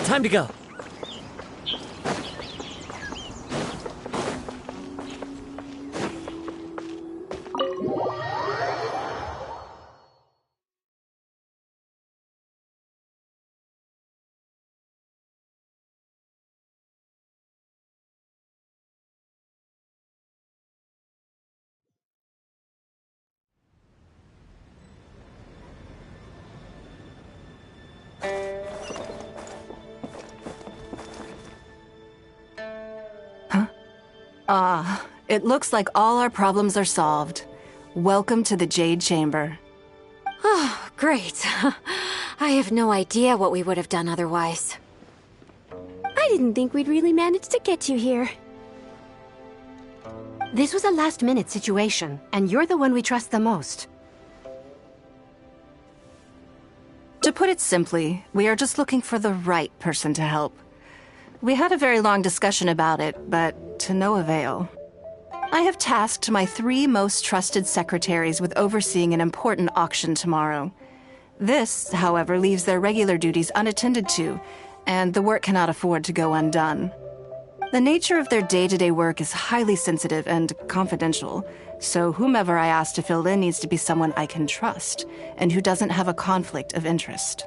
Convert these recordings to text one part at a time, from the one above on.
Time to go. It looks like all our problems are solved. Welcome to the Jade Chamber. Oh, great. I have no idea what we would have done otherwise. I didn't think we'd really manage to get you here. This was a last-minute situation, and you're the one we trust the most. To put it simply, we are just looking for the right person to help. We had a very long discussion about it, but to no avail. I have tasked my 3 most trusted secretaries with overseeing an important auction tomorrow. This, however, leaves their regular duties unattended to, and the work cannot afford to go undone. The nature of their day-to-day work is highly sensitive and confidential, so whomever I ask to fill in needs to be someone I can trust, and who doesn't have a conflict of interest.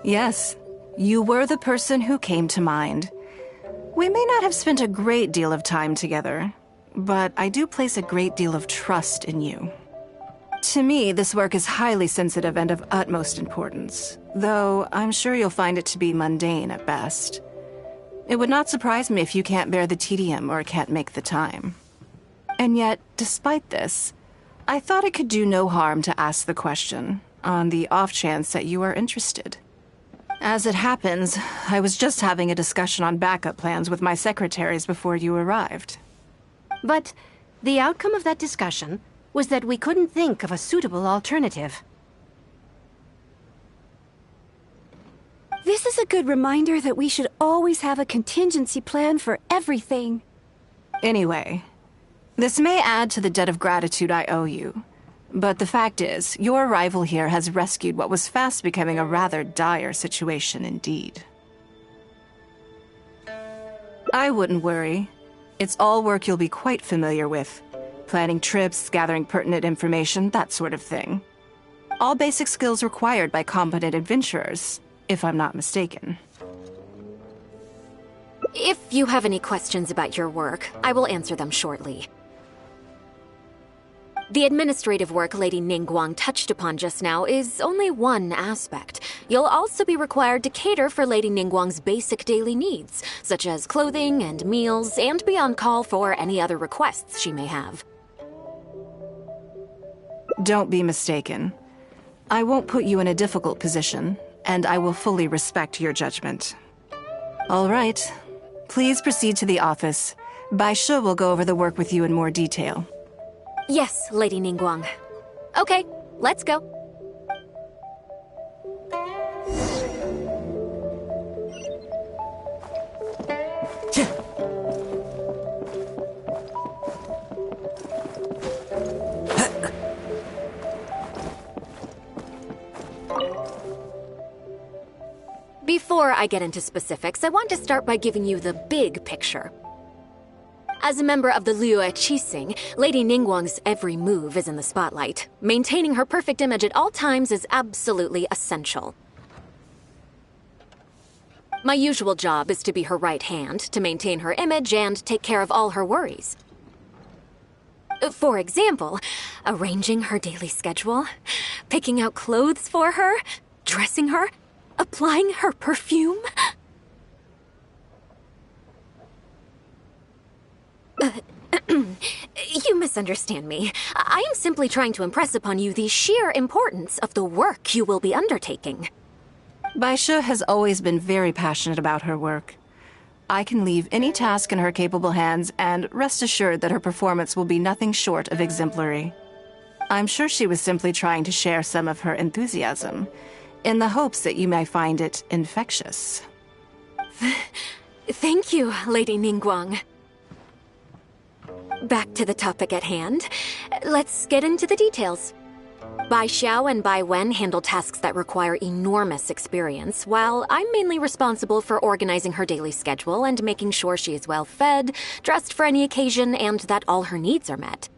Yes, you were the person who came to mind. We may not have spent a great deal of time together, but I do place a great deal of trust in you. To me, this work is highly sensitive and of utmost importance, though I'm sure you'll find it to be mundane at best. It would not surprise me if you can't bear the tedium or can't make the time. And yet, despite this, I thought it could do no harm to ask the question, on the off chance that you are interested. As it happens, I was just having a discussion on backup plans with my secretaries before you arrived. But the outcome of that discussion was that we couldn't think of a suitable alternative. This is a good reminder that we should always have a contingency plan for everything. Anyway, this may add to the debt of gratitude I owe you. But the fact is, your arrival here has rescued what was fast becoming a rather dire situation indeed. I wouldn't worry. It's all work you'll be quite familiar with. Planning trips, gathering pertinent information, that sort of thing. All basic skills required by competent adventurers, if I'm not mistaken. If you have any questions about your work, I will answer them shortly. The administrative work Lady Ningguang touched upon just now is only one aspect. You'll also be required to cater for Lady Ningguang's basic daily needs, such as clothing and meals, and be on call for any other requests she may have. Don't be mistaken. I won't put you in a difficult position, and I will fully respect your judgment. All right. Please proceed to the office. Bai Shi will go over the work with you in more detail. Yes, Lady Ningguang. Okay, let's go. Before I get into specifics, I want to start by giving you the big picture. As a member of the Liyue Qixing, Lady Ningguang's every move is in the spotlight. Maintaining her perfect image at all times is absolutely essential. My usual job is to be her right hand, to maintain her image and take care of all her worries. For example, arranging her daily schedule, picking out clothes for her, dressing her, applying her perfume. You misunderstand me. I am simply trying to impress upon you the sheer importance of the work you will be undertaking. Bai Shi has always been very passionate about her work. I can leave any task in her capable hands and rest assured that her performance will be nothing short of exemplary. I'm sure she was simply trying to share some of her enthusiasm, in the hopes that you may find it infectious. Thank you, Lady Ningguang. Back to the topic at hand. Let's get into the details. Bai Xiao and Bai Wen handle tasks that require enormous experience, while I'm mainly responsible for organizing her daily schedule and making sure she is well fed, dressed for any occasion, and that all her needs are met.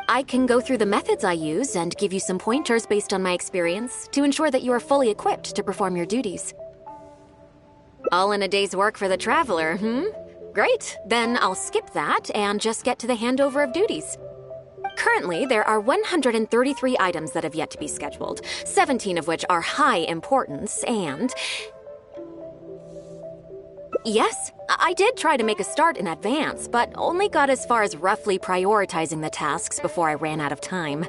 I can go through the methods I use and give you some pointers based on my experience to ensure that you are fully equipped to perform your duties. All in a day's work for the traveler, Great, then I'll skip that and just get to the handover of duties. Currently, there are 133 items that have yet to be scheduled, 17 of which are high importance, and... Yes, I did try to make a start in advance, but only got as far as roughly prioritizing the tasks before I ran out of time.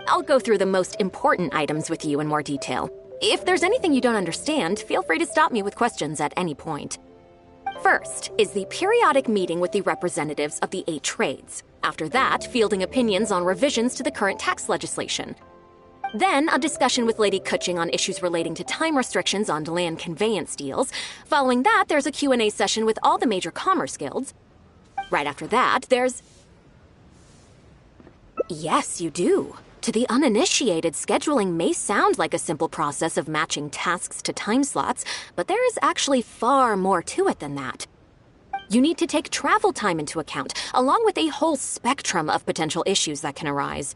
I'll go through the most important items with you in more detail. If there's anything you don't understand, feel free to stop me with questions at any point. First is the periodic meeting with the representatives of the 8 trades. After that, fielding opinions on revisions to the current tax legislation. Then, a discussion with Lady Kuching on issues relating to time restrictions on land conveyance deals. Following that, there's a Q&A session with all the major commerce guilds. Right after that, there's... Yes, you do. To the uninitiated, scheduling may sound like a simple process of matching tasks to time slots, but there is actually far more to it than that. You need to take travel time into account, along with a whole spectrum of potential issues that can arise.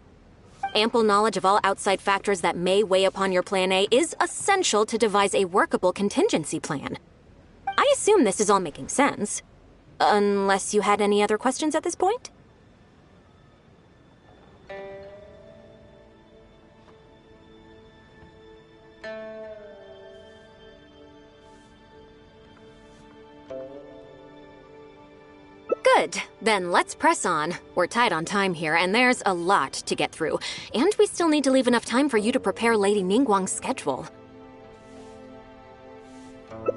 Ample knowledge of all outside factors that may weigh upon your Plan A is essential to devise a workable contingency plan. I assume this is all making sense. Unless you had any other questions at this point? Good. Then let's press on. We're tight on time here, and there's a lot to get through. And we still need to leave enough time for you to prepare Lady Ningguang's schedule.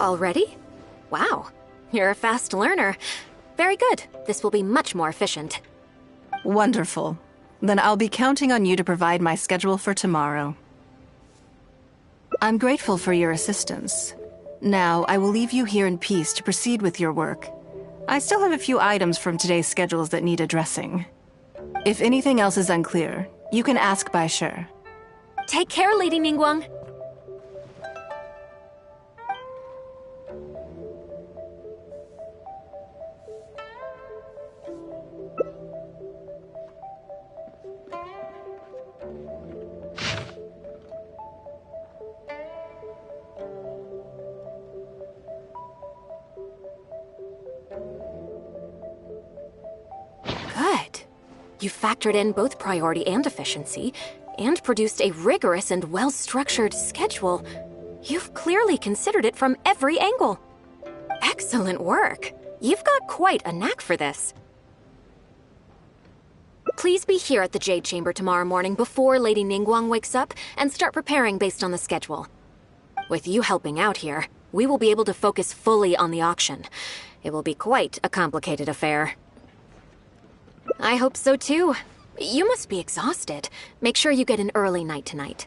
Already? Wow. You're a fast learner. Very good. This will be much more efficient. Wonderful. Then I'll be counting on you to provide my schedule for tomorrow. I'm grateful for your assistance. Now, I will leave you here in peace to proceed with your work. I still have a few items from today's schedules that need addressing. If anything else is unclear, you can ask Bai Shi. Take care, Lady Ningguang. You factored in both priority and efficiency, and produced a rigorous and well-structured schedule. You've clearly considered it from every angle. Excellent work. You've got quite a knack for this. Please be here at the Jade Chamber tomorrow morning before Lady Ningguang wakes up and start preparing based on the schedule. With you helping out here, we will be able to focus fully on the auction. It will be quite a complicated affair. I hope so too. You must be exhausted. Make sure you get an early night tonight.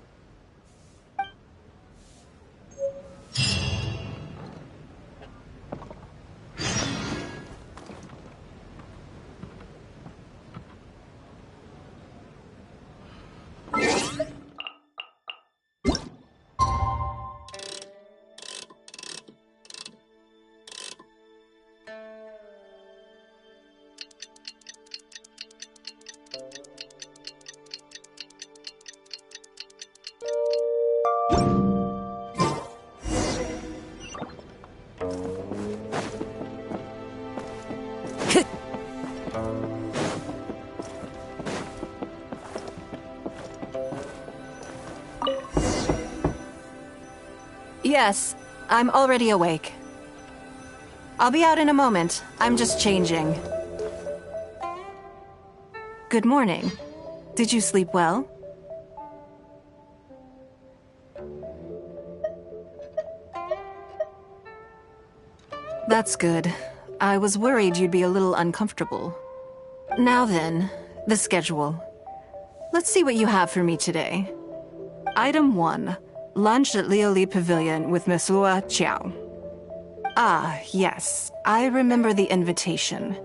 Yes, I'm already awake. I'll be out in a moment. I'm just changing. Good morning. Did you sleep well? That's good. I was worried you'd be a little uncomfortable. Now then, the schedule. Let's see what you have for me today. Item 1. Lunch at Lioli Pavilion with Miss Lua Chiao. Ah, yes. I remember the invitation.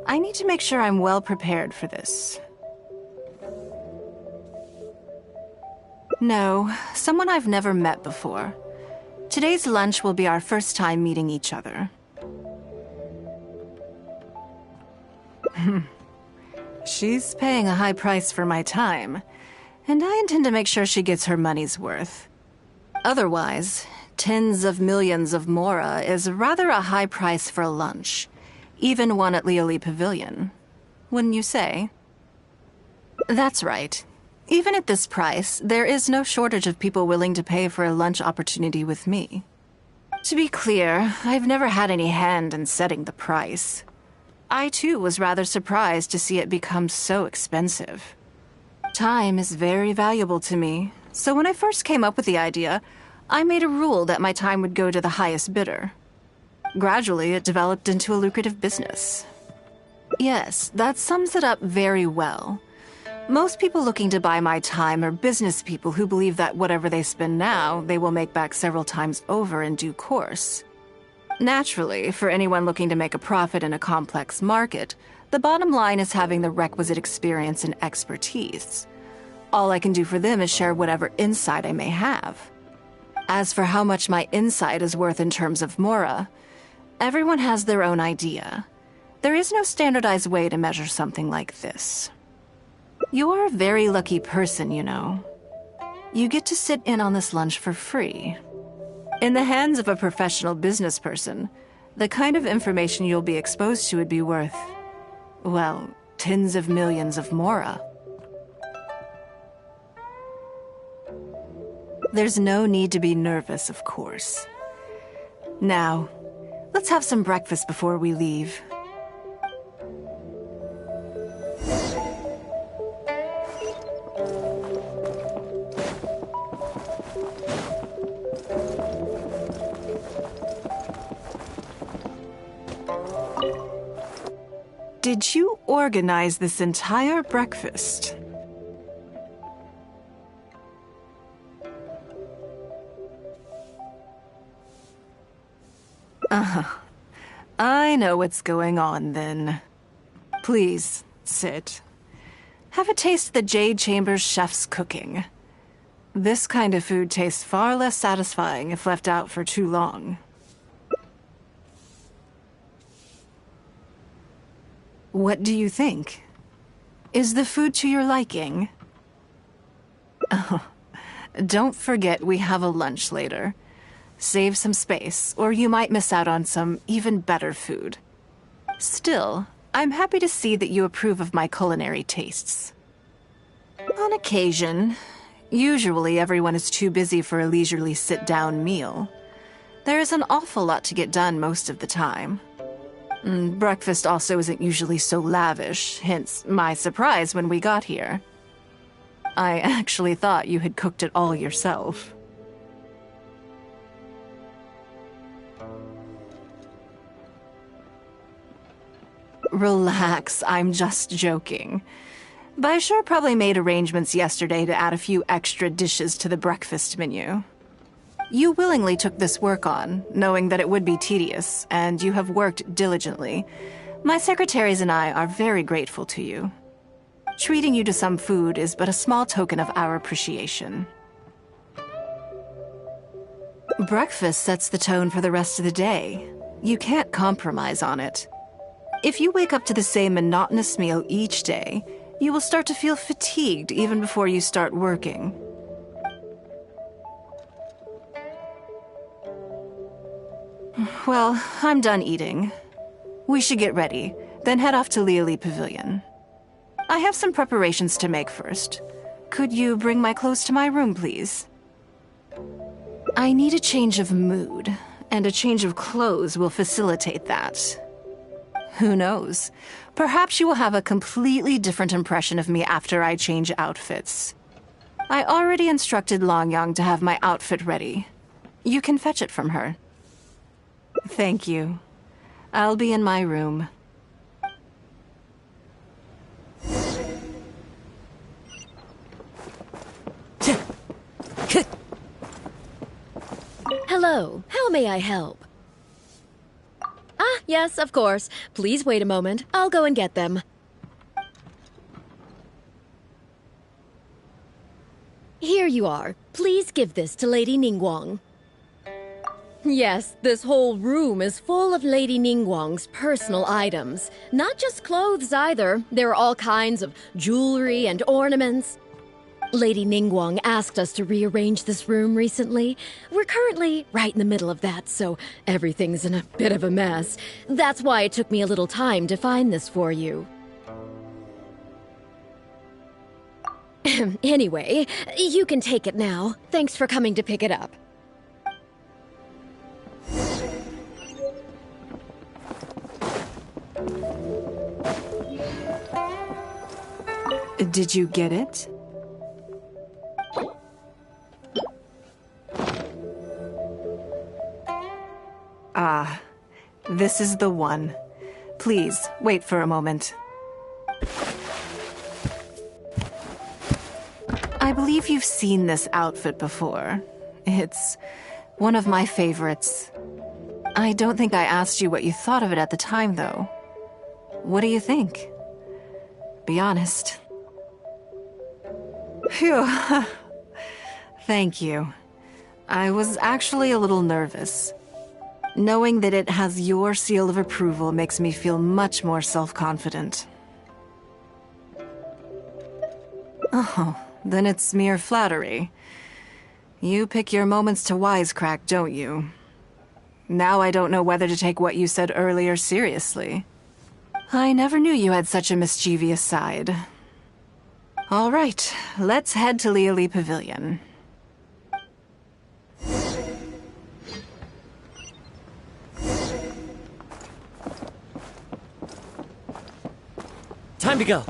I need to make sure I'm well prepared for this. No, someone I've never met before. Today's lunch will be our first time meeting each other. She's paying a high price for my time, and I intend to make sure she gets her money's worth. Otherwise, tens of millions of mora is rather a high price for lunch, even one at Lioli Pavilion. Wouldn't you say? That's right. Even at this price, there is no shortage of people willing to pay for a lunch opportunity with me. To be clear, I've never had any hand in setting the price. I too was rather surprised to see it become so expensive. Time is very valuable to me, so when I first came up with the idea, I made a rule that my time would go to the highest bidder. Gradually, it developed into a lucrative business. Yes, that sums it up very well. Most people looking to buy my time are business people who believe that whatever they spend now, they will make back several times over in due course. Naturally, for anyone looking to make a profit in a complex market, the bottom line is having the requisite experience and expertise. All I can do for them is share whatever insight I may have. As for how much my insight is worth in terms of mora, everyone has their own idea. There is no standardized way to measure something like this. You're a very lucky person, you know. You get to sit in on this lunch for free. In the hands of a professional business person, the kind of information you'll be exposed to would be worth, well, tens of millions of mora. There's no need to be nervous, of course. Now, let's have some breakfast before we leave. Did you organize this entire breakfast? I know what's going on then. Please, sit. Have a taste of the Jade Chamber's chef's cooking. This kind of food tastes far less satisfying if left out for too long. What do you think? Is the food to your liking? Oh, don't forget we have a lunch later. Save some space, or you might miss out on some even better food. Still, I'm happy to see that you approve of my culinary tastes. On occasion, usually everyone is too busy for a leisurely sit-down meal. There is an awful lot to get done most of the time. Breakfast also isn't usually so lavish, hence my surprise when we got here. I actually thought you had cooked it all yourself. Relax, I'm just joking. But I sure probably made arrangements yesterday to add a few extra dishes to the breakfast menu. You willingly took this work on, knowing that it would be tedious, and you have worked diligently. My secretaries and I are very grateful to you. Treating you to some food is but a small token of our appreciation. Breakfast sets the tone for the rest of the day. You can't compromise on it. If you wake up to the same monotonous meal each day, you will start to feel fatigued even before you start working. Well, I'm done eating. We should get ready, then head off to Lioli Pavilion. I have some preparations to make first. Could you bring my clothes to my room, please? I need a change of mood, and a change of clothes will facilitate that. Who knows? Perhaps you will have a completely different impression of me after I change outfits. I already instructed Longyang to have my outfit ready. You can fetch it from her. Thank you. I'll be in my room. Hello, how may I help? Yes, of course. Please wait a moment. I'll go and get them. Here you are. Please give this to Lady Ningguang. Yes, this whole room is full of Lady Ningguang's personal items. Not just clothes either. There are all kinds of jewelry and ornaments. Lady Ningguang asked us to rearrange this room recently. We're currently right in the middle of that, so everything's in a bit of a mess. That's why it took me a little time to find this for you. Anyway, you can take it now. Thanks for coming to pick it up. Did you get it? Ah, this is the one. Please, wait for a moment. I believe you've seen this outfit before. It's one of my favorites. I don't think I asked you what you thought of it at the time, though. What do you think? Be honest. Phew. Thank you. I was actually a little nervous. Knowing that it has your seal of approval makes me feel much more self-confident. Oh, then it's mere flattery. You pick your moments to wisecrack, don't you? Now I don't know whether to take what you said earlier seriously. I never knew you had such a mischievous side. All right, let's head to Liali Pavilion. Time to go.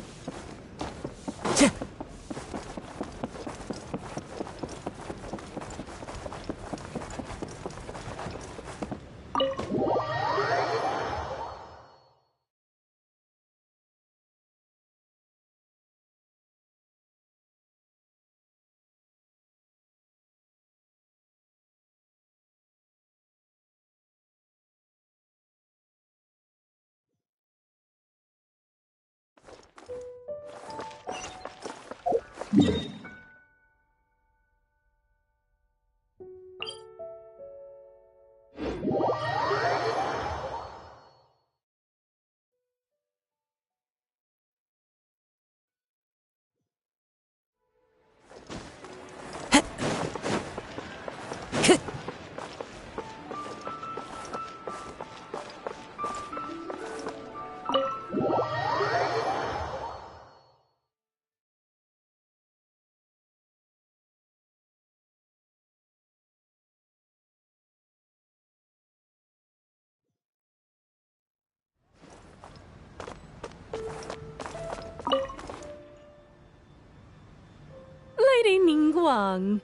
Lady Ningguang.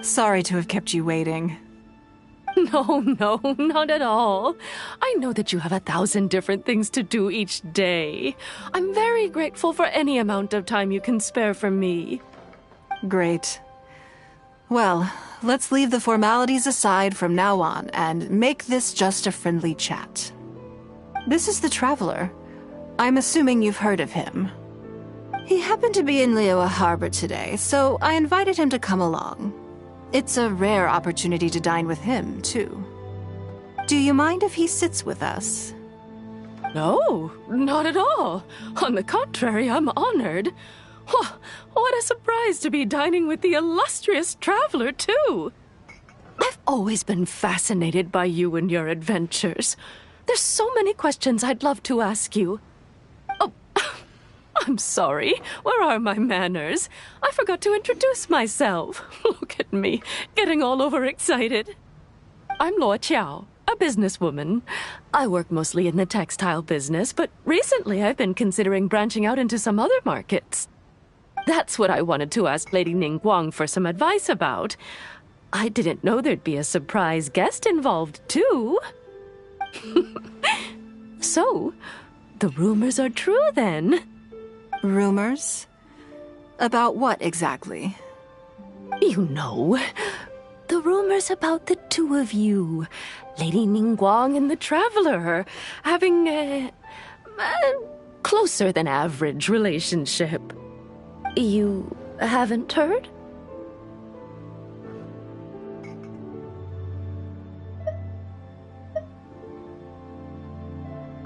Sorry to have kept you waiting. No, not at all. I know that you have 1,000 different things to do each day. I'm very grateful for any amount of time you can spare for me. Great. Well, let's leave the formalities aside from now on and make this just a friendly chat. This is the Traveler. I'm assuming you've heard of him. He happened to be in Liyue Harbor today, so I invited him to come along. It's a rare opportunity to dine with him, too. Do you mind if he sits with us? No, not at all. On the contrary, I'm honored. What a surprise to be dining with the illustrious Traveler, too. I've always been fascinated by you and your adventures. There's so many questions I'd love to ask you. Oh, I'm sorry. Where are my manners? I forgot to introduce myself. Look at me, getting all overexcited. I'm Luo Qiao, a businesswoman. I work mostly in the textile business, but recently I've been considering branching out into some other markets. That's what I wanted to ask Lady Ningguang for some advice about. I didn't know there'd be a surprise guest involved, too. So, the rumors are true, then? Rumors? About what exactly? You know, the rumors about the two of you, Lady Ningguang and the Traveler, having a closer than average relationship. You haven't heard?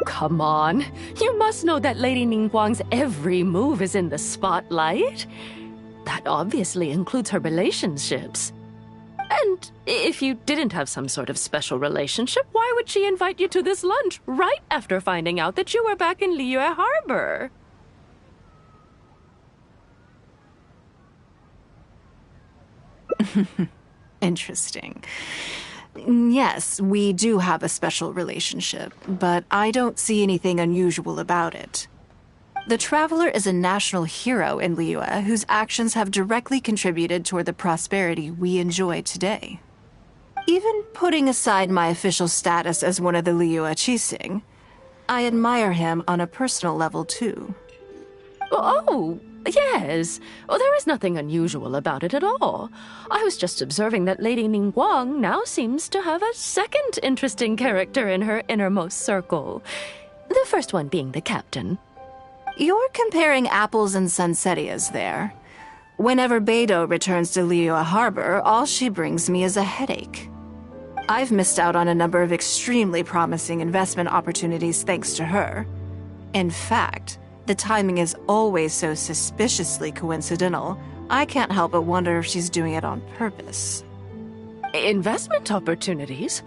Come on, you must know that Lady Ningguang's every move is in the spotlight. That obviously includes her relationships. And if you didn't have some sort of special relationship, why would she invite you to this lunch right after finding out that you were back in Liyue Harbor? Interesting. Yes, we do have a special relationship, but I don't see anything unusual about it. The Traveler is a national hero in Liyue whose actions have directly contributed toward the prosperity we enjoy today. Even putting aside my official status as one of the Liyue Qixing, I admire him on a personal level too. Oh, yes. Well, there is nothing unusual about it at all. I was just observing that Lady Ningguang now seems to have a second interesting character in her innermost circle. The first one being the captain. You're comparing apples and sunsettias there. Whenever Beidou returns to Liyue Harbor, all she brings me is a headache. I've missed out on a number of extremely promising investment opportunities thanks to her. In fact, the timing is always so suspiciously coincidental, I can't help but wonder if she's doing it on purpose. Investment opportunities?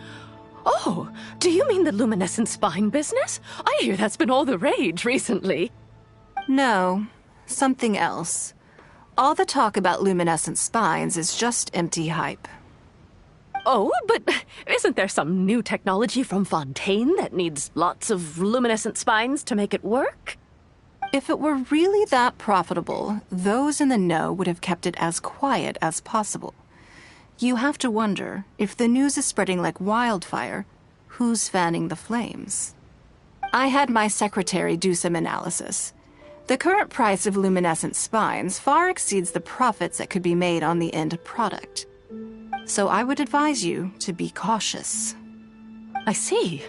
Oh, do you mean the luminescent spine business? I hear that's been all the rage recently. No, something else. All the talk about luminescent spines is just empty hype. Oh, but isn't there some new technology from Fontaine that needs lots of luminescent spines to make it work? If it were really that profitable, those in the know would have kept it as quiet as possible. You have to wonder, if the news is spreading like wildfire, who's fanning the flames? I had my secretary do some analysis. The current price of luminescent spines far exceeds the profits that could be made on the end product. So I would advise you to be cautious. I see.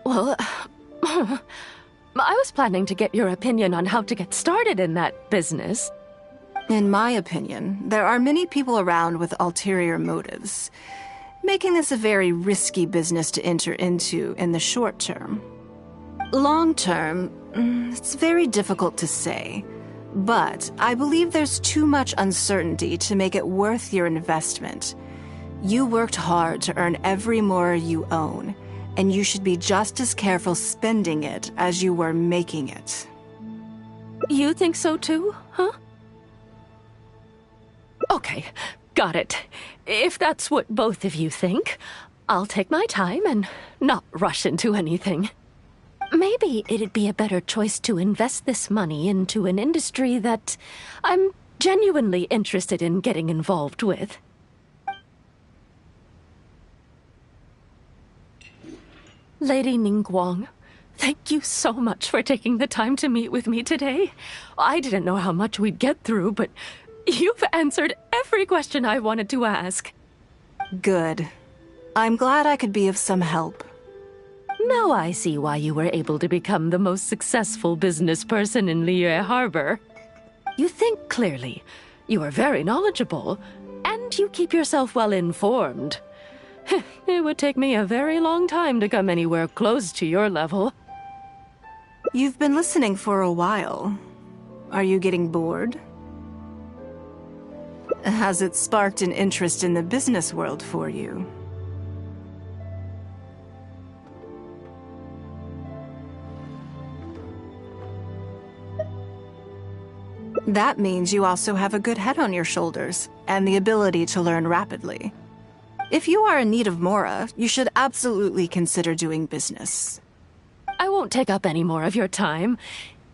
Well, I was planning to get your opinion on how to get started in that business. In my opinion, there are many people around with ulterior motives, making this a very risky business to enter into in the short term. Long term, it's very difficult to say, but I believe there's too much uncertainty to make it worth your investment. You worked hard to earn every mora you own, and you should be just as careful spending it as you were making it. You think so too, huh? Okay, got it. If that's what both of you think, I'll take my time and not rush into anything. Maybe it'd be a better choice to invest this money into an industry that I'm genuinely interested in getting involved with. Lady Ningguang, thank you so much for taking the time to meet with me today. I didn't know how much we'd get through, but you've answered every question I wanted to ask. Good. I'm glad I could be of some help. Now I see why you were able to become the most successful business person in Liyue Harbor. You think clearly, you are very knowledgeable, and you keep yourself well informed. It would take me a very long time to come anywhere close to your level. You've been listening for a while. Are you getting bored? Has it sparked an interest in the business world for you? That means you also have a good head on your shoulders, and the ability to learn rapidly. If you are in need of mora, you should absolutely consider doing business. I won't take up any more of your time.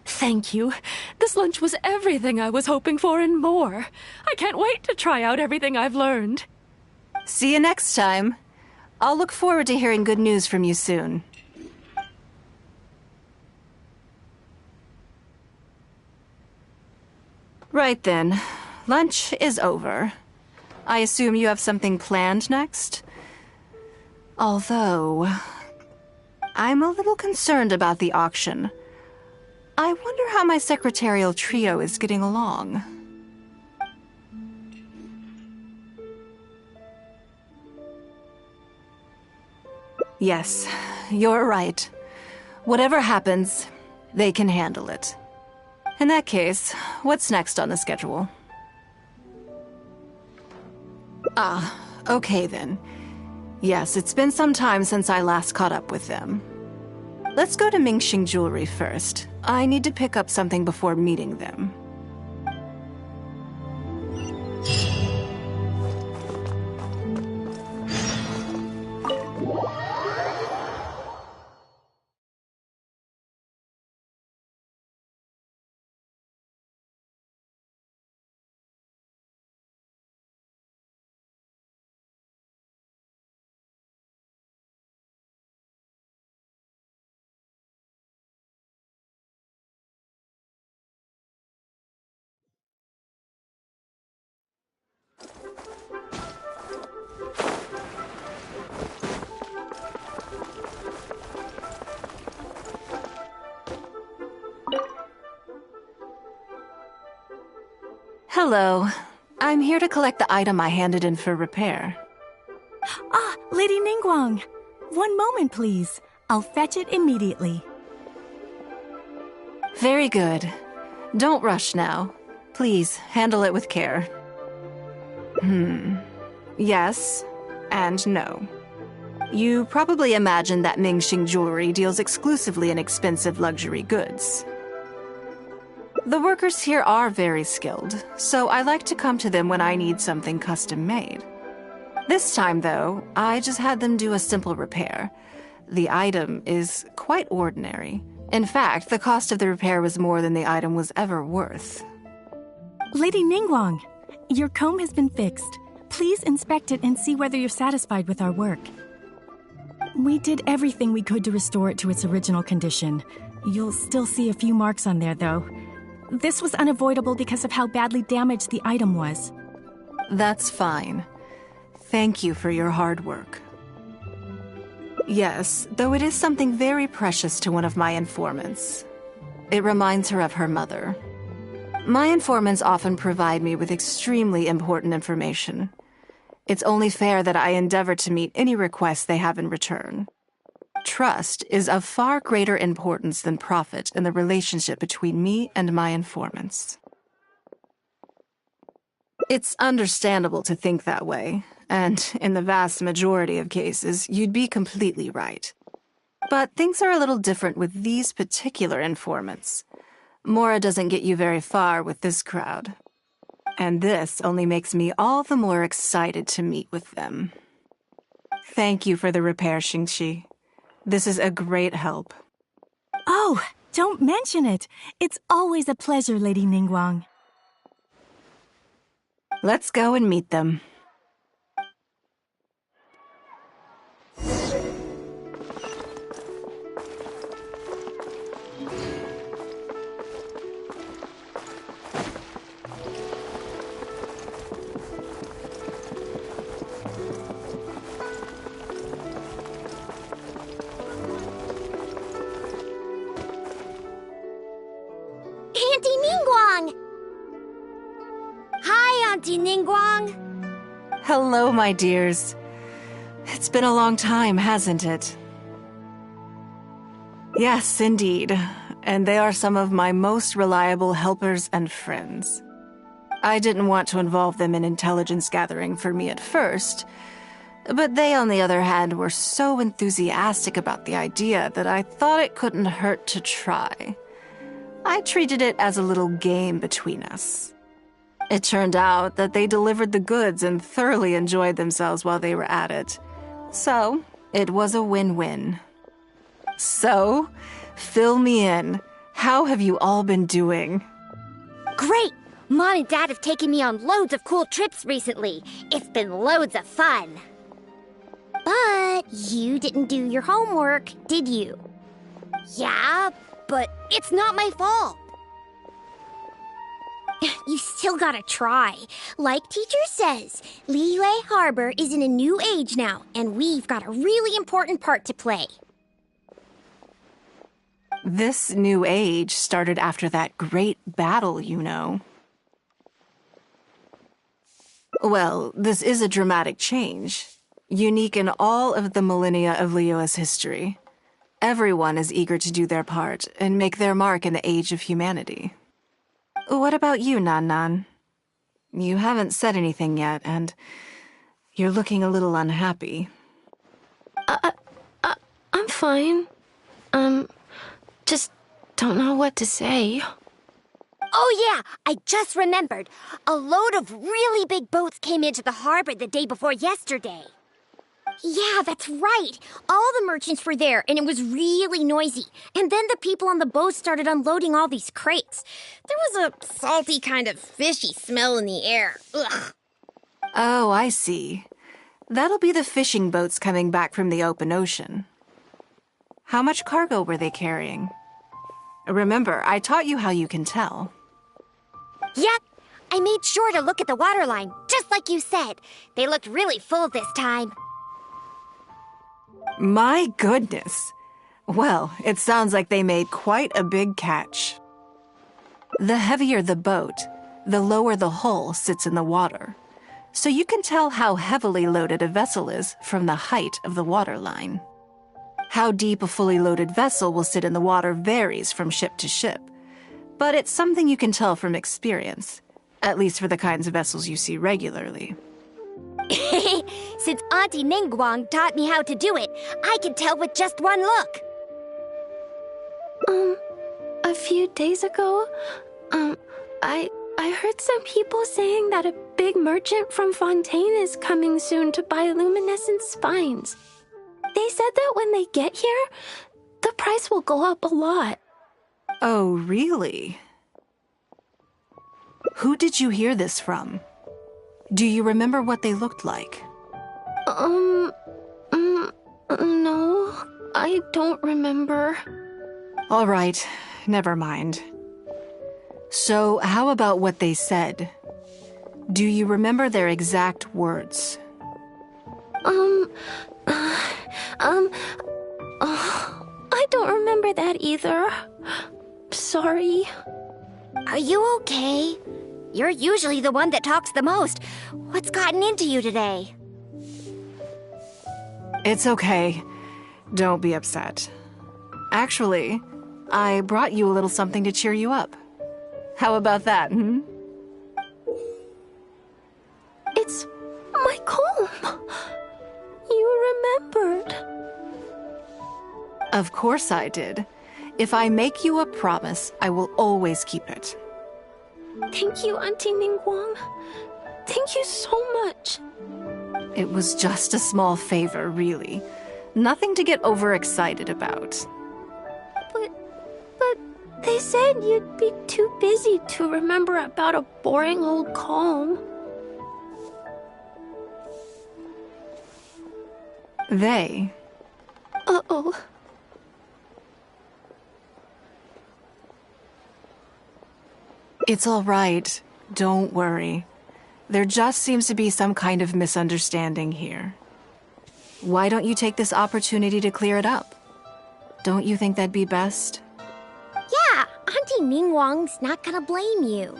Thank you. This lunch was everything I was hoping for and more. I can't wait to try out everything I've learned. See you next time. I'll look forward to hearing good news from you soon. Right then. Lunch is over. I assume you have something planned next? Although, I'm a little concerned about the auction. I wonder how my secretarial trio is getting along. Yes, you're right. Whatever happens, they can handle it. In that case, what's next on the schedule? Ah, okay then. Yes, it's been some time since I last caught up with them. Let's go to Mingxing Jewelry first. I need to pick up something before meeting them. Hello. I'm here to collect the item I handed in for repair. Ah, Lady Ningguang. One moment, please. I'll fetch it immediately. Very good. Don't rush now. Please, handle it with care. Yes and no. You probably imagine that Mingxing Jewelry deals exclusively in expensive luxury goods. The workers here are very skilled, so I like to come to them when I need something custom-made. This time, though, I just had them do a simple repair. The item is quite ordinary. In fact, the cost of the repair was more than the item was ever worth. Lady Ningguang, your comb has been fixed. Please inspect it and see whether you're satisfied with our work. We did everything we could to restore it to its original condition. You'll still see a few marks on there, though. This was unavoidable because of how badly damaged the item was. That's fine. Thank you for your hard work. Yes, though it is something very precious to one of my informants. It reminds her of her mother. My informants often provide me with extremely important information. It's only fair that I endeavor to meet any requests they have in return. Trust is of far greater importance than profit in the relationship between me and my informants. It's understandable to think that way, and in the vast majority of cases, you'd be completely right. But things are a little different with these particular informants. Mora doesn't get you very far with this crowd. And this only makes me all the more excited to meet with them. Thank you for the repair, Xingxi. This is a great help. Oh, don't mention it. It's always a pleasure, Lady Ningguang. Let's go and meet them. Auntie Ningguang! Hi, Auntie Ningguang! Hello, my dears. It's been a long time, hasn't it? Yes, indeed. And they are some of my most reliable helpers and friends. I didn't want to involve them in intelligence gathering for me at first, but they, on the other hand, were so enthusiastic about the idea that I thought it couldn't hurt to try. I treated it as a little game between us. It turned out that they delivered the goods and thoroughly enjoyed themselves while they were at it. So, it was a win-win. So, fill me in. How have you all been doing? Great! Mom and Dad have taken me on loads of cool trips recently. It's been loads of fun. But you didn't do your homework, did you? Yeah, but it's not my fault. You still gotta try. Like teacher says, Liyue Harbor is in a new age now, and we've got a really important part to play. This new age started after that great battle, you know. Well, this is a dramatic change, unique in all of the millennia of Liyue's history. Everyone is eager to do their part and make their mark in the age of humanity. What about you, Nan? You haven't said anything yet, and you're looking a little unhappy. I'm fine. Just don't know what to say. Oh yeah, I just remembered. A load of really big boats came into the harbor the day before yesterday. Yeah, that's right. All the merchants were there, and it was really noisy. And then the people on the boat started unloading all these crates. There was a salty kind of fishy smell in the air. Ugh. Oh, I see. That'll be the fishing boats coming back from the open ocean. How much cargo were they carrying? Remember, I taught you how you can tell. Yep, I made sure to look at the waterline, just like you said. They looked really full this time. My goodness. Well, it sounds like they made quite a big catch. The heavier the boat, the lower the hull sits in the water. So you can tell how heavily loaded a vessel is from the height of the waterline. How deep a fully loaded vessel will sit in the water varies from ship to ship, but it's something you can tell from experience, at least for the kinds of vessels you see regularly. Since Auntie Ningguang taught me how to do it, I can tell with just one look. A few days ago, I heard some people saying that a big merchant from Fontaine is coming soon to buy luminescent spines. They said that when they get here, the price will go up a lot. Oh, really? Who did you hear this from? Do you remember what they looked like? No, I don't remember. All right, never mind. So, how about what they said? Do you remember their exact words? I don't remember that either. Sorry. Are you okay? You're usually the one that talks the most. What's gotten into you today? It's okay. Don't be upset. Actually, I brought you a little something to cheer you up. How about that, It's my comb. You remembered. Of course I did. If I make you a promise, I will always keep it. Thank you, Auntie Ningguang. Thank you so much. It was just a small favor, really. Nothing to get overexcited about. But they said you'd be too busy to remember about a boring old comb. They? Uh-oh. It's all right. Don't worry. There just seems to be some kind of misunderstanding here. Why don't you take this opportunity to clear it up? Don't you think that'd be best? Yeah, Auntie Ningguang's not gonna blame you.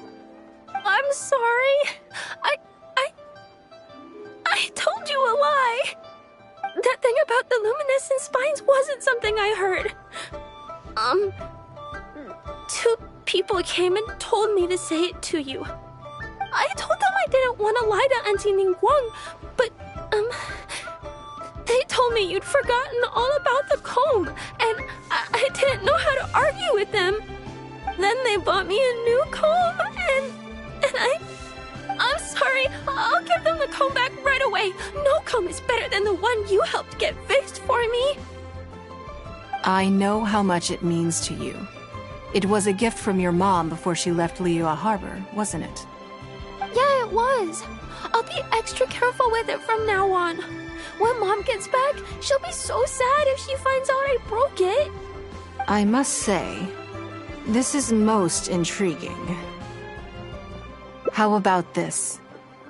I'm sorry. I told you a lie. That thing about the luminescent spines wasn't something I heard. Two people came and told me to say it to you. I told them I didn't want to lie to Auntie Ningguang, but, they told me you'd forgotten all about the comb, and I didn't know how to argue with them. Then they bought me a new comb, and I'm sorry. I'll give them the comb back right away. No comb is better than the one you helped get fixed for me. I know how much it means to you. It was a gift from your mom before she left Liyue Harbor, wasn't it? Yeah, it was. I'll be extra careful with it from now on. When Mom gets back, she'll be so sad if she finds out I broke it. I must say, this is most intriguing. How about this?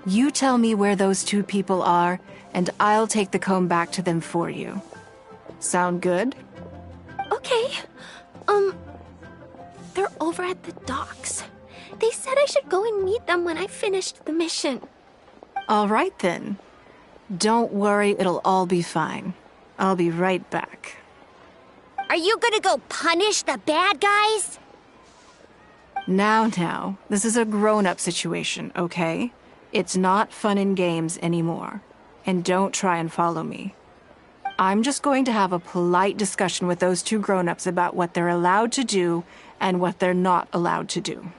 You tell me where those two people are, and I'll take the comb back to them for you. Sound good? Okay. They're over at the docks. They said I should go and meet them when I finished the mission. All right, then. Don't worry, it'll all be fine. I'll be right back. Are you gonna go punish the bad guys? Now, this is a grown-up situation, okay? It's not fun and games anymore. And don't try and follow me. I'm just going to have a polite discussion with those two grown-ups about what they're allowed to do and what they're not allowed to do.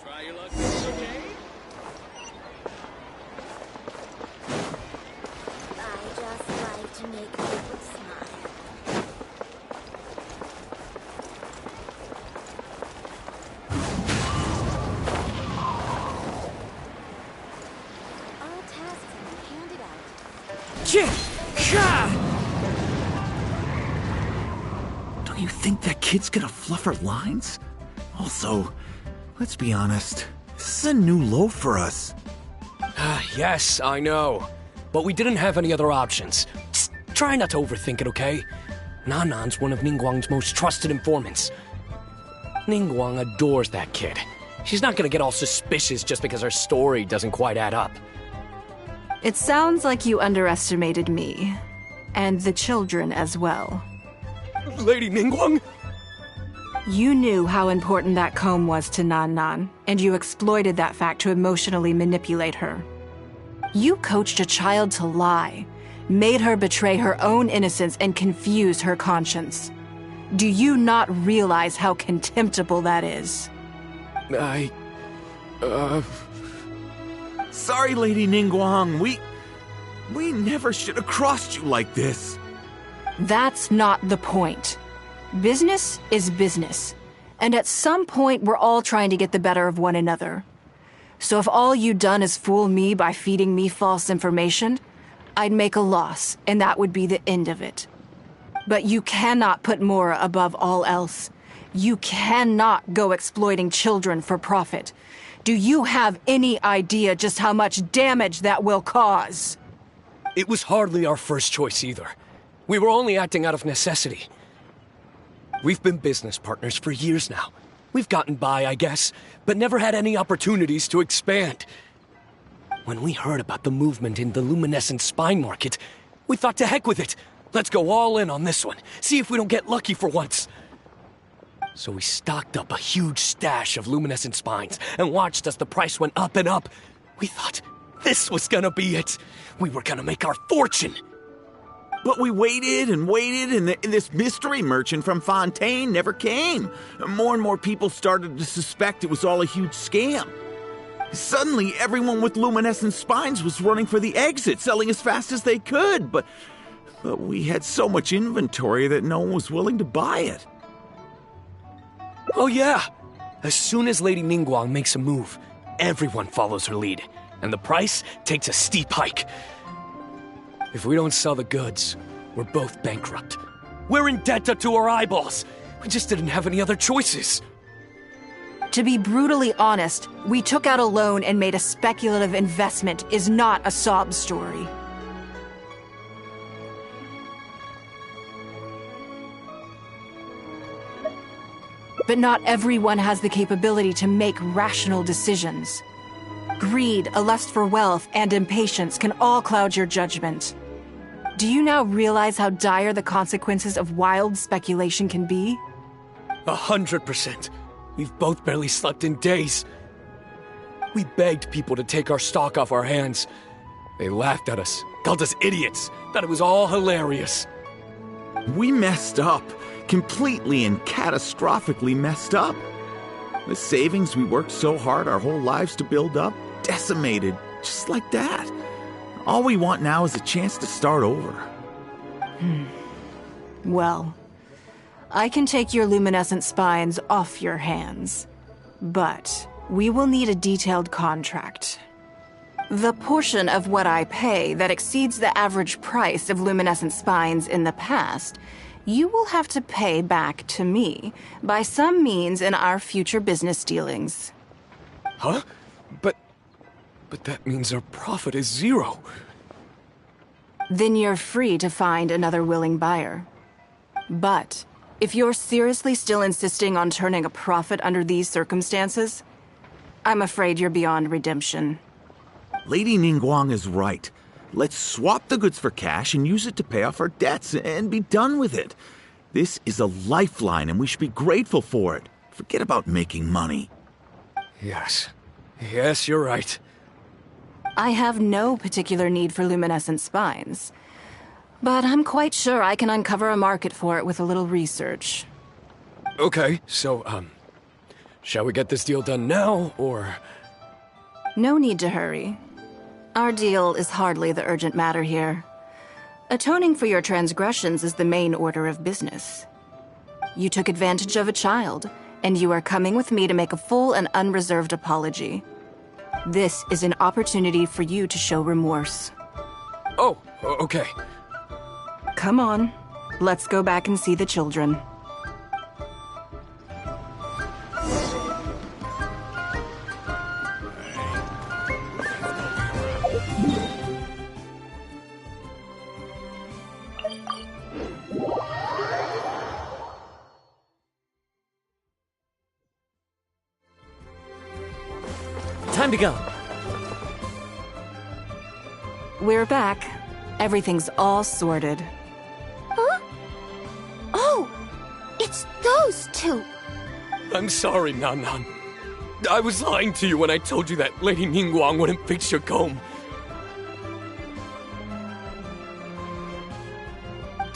Try your luck, okay? I just like to make people smile. All tasks have been handed out. Don't you think that kid's gonna fluff her lines? Also, let's be honest, this is a new low for us. Yes, I know. But we didn't have any other options. Just try not to overthink it, okay? Nanan's one of Ningguang's most trusted informants. Ningguang adores that kid. She's not gonna get all suspicious just because her story doesn't quite add up. It sounds like you underestimated me. And the children as well. Lady Ningguang? You knew how important that comb was to Nan, and you exploited that fact to emotionally manipulate her. You coached a child to lie, made her betray her own innocence and confuse her conscience. Do you not realize how contemptible that is? Sorry, Lady Ningguang, we never should have crossed you like this. That's not the point. Business is business. And at some point, we're all trying to get the better of one another. So if all you've done is fool me by feeding me false information, I'd make a loss, and that would be the end of it. But you cannot put Mora above all else. You cannot go exploiting children for profit. Do you have any idea just how much damage that will cause? It was hardly our first choice either. We were only acting out of necessity. We've been business partners for years now. We've gotten by, I guess, but never had any opportunities to expand. When we heard about the movement in the luminescent spine market, we thought to heck with it. Let's go all in on this one. See if we don't get lucky for once. So we stocked up a huge stash of luminescent spines and watched as the price went up and up. We thought this was gonna be it. We were gonna make our fortune. But we waited and waited, and this mystery merchant from Fontaine never came. More and more people started to suspect it was all a huge scam. Suddenly, everyone with luminescent spines was running for the exit, selling as fast as they could, but we had so much inventory that no one was willing to buy it. Oh yeah! As soon as Lady Ningguang makes a move, everyone follows her lead, and the price takes a steep hike. If we don't sell the goods, we're both bankrupt. We're in debt up to our eyeballs. We just didn't have any other choices. To be brutally honest, we took out a loan and made a speculative investment is not a sob story. But not everyone has the capability to make rational decisions. Greed, a lust for wealth, and impatience can all cloud your judgment. Do you now realize how dire the consequences of wild speculation can be? 100%. We've both barely slept in days. We begged people to take our stock off our hands. They laughed at us, called us idiots, thought it was all hilarious. We messed up. Completely and catastrophically messed up. The savings we worked so hard our whole lives to build up, decimated, just like that. All we want now is a chance to start over. Well, I can take your luminescent spines off your hands, but we will need a detailed contract. The portion of what I pay that exceeds the average price of luminescent spines in the past, you will have to pay back to me by some means in our future business dealings. Huh? But that means our profit is 0. Then you're free to find another willing buyer. But if you're seriously still insisting on turning a profit under these circumstances, I'm afraid you're beyond redemption. Lady Ningguang is right. Let's swap the goods for cash and use it to pay off our debts and be done with it. This is a lifeline and we should be grateful for it. Forget about making money. Yes. Yes, you're right. I have no particular need for luminescent spines, but I'm quite sure I can uncover a market for it with a little research. Okay, so, shall we get this deal done now, or...? No need to hurry. Our deal is hardly the urgent matter here. Atoning for your transgressions is the main order of business. You took advantage of a child, and you are coming with me to make a full and unreserved apology. This is an opportunity for you to show remorse. Oh, okay. Come on, let's go back and see the children. Time to go. We're back. Everything's all sorted. Huh? Oh! It's those two! I'm sorry, Nan Nan. I was lying to you when I told you that Lady Ningguang wouldn't fix your comb.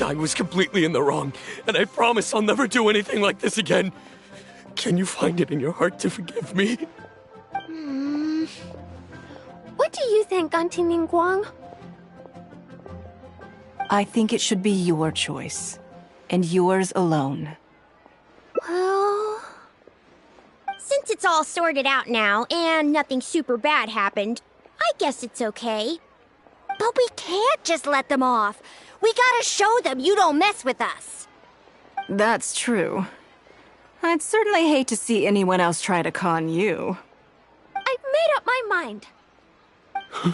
I was completely in the wrong, and I promise I'll never do anything like this again. Can you find it in your heart to forgive me? What do you think, Auntie Ningguang? I think it should be your choice, and yours alone. Well... Since it's all sorted out now, and nothing super bad happened, I guess it's okay. But we can't just let them off. We gotta show them you don't mess with us. That's true. I'd certainly hate to see anyone else try to con you. I've made up my mind. I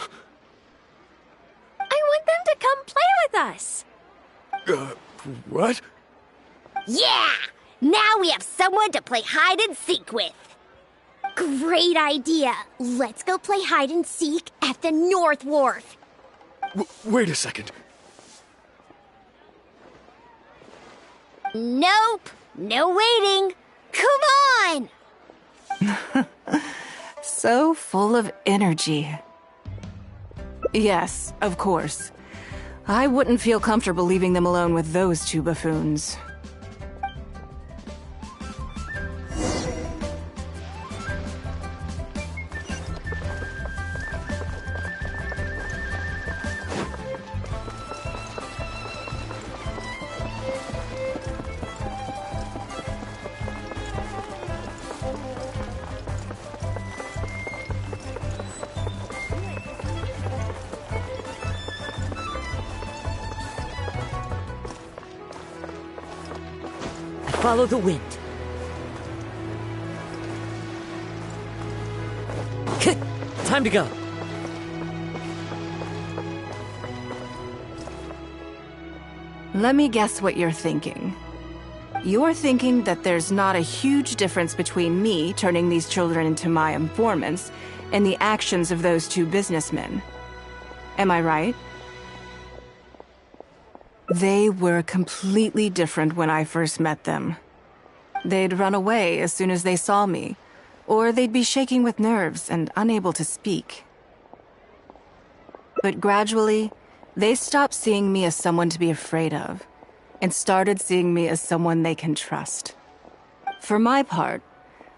want them to come play with us. What? Yeah! Now we have someone to play hide and seek with. Great idea. Let's go play hide and seek at the North Wharf. Wait a second. Nope. No waiting. Come on! So full of energy. Yes, of course. I wouldn't feel comfortable leaving them alone with those two buffoons. Follow the wind. Time to go. Let me guess what you're thinking. You're thinking that there's not a huge difference between me turning these children into my informants and the actions of those two businessmen. Am I right? They were completely different when I first met them. They'd run away as soon as they saw me, or they'd be shaking with nerves and unable to speak. But gradually, they stopped seeing me as someone to be afraid of, and started seeing me as someone they can trust. For my part,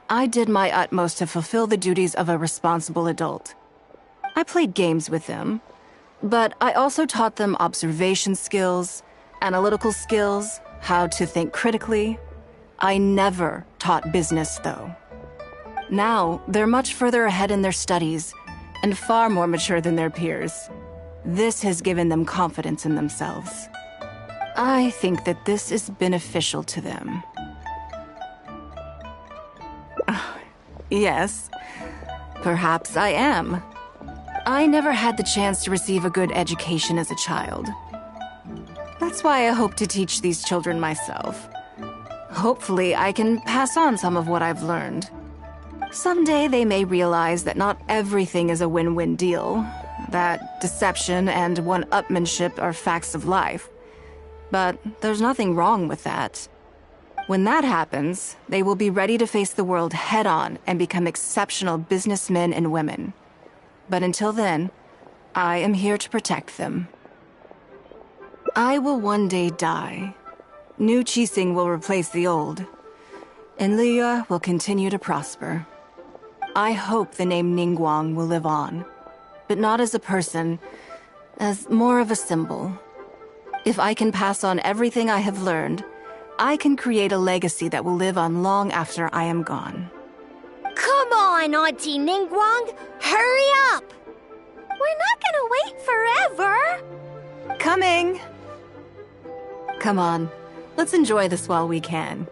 I did my utmost to fulfill the duties of a responsible adult. I played games with them, but I also taught them observation skills, analytical skills, how to think critically. I never taught business, though. Now, they're much further ahead in their studies, and far more mature than their peers. This has given them confidence in themselves. I think that this is beneficial to them. Yes, Perhaps I am. I never had the chance to receive a good education as a child. That's why I hope to teach these children myself. Hopefully, I can pass on some of what I've learned. Someday they may realize that not everything is a win-win deal, that deception and one-upmanship are facts of life. But there's nothing wrong with that. When that happens, they will be ready to face the world head-on and become exceptional businessmen and women. But until then, I am here to protect them. I will one day die. New Qixing will replace the old, and Liyue will continue to prosper. I hope the name Ningguang will live on, but not as a person, as more of a symbol. If I can pass on everything I have learned, I can create a legacy that will live on long after I am gone. Come on, Auntie Ningguang! Hurry up! We're not gonna wait forever! Coming! Come on, let's enjoy this while we can.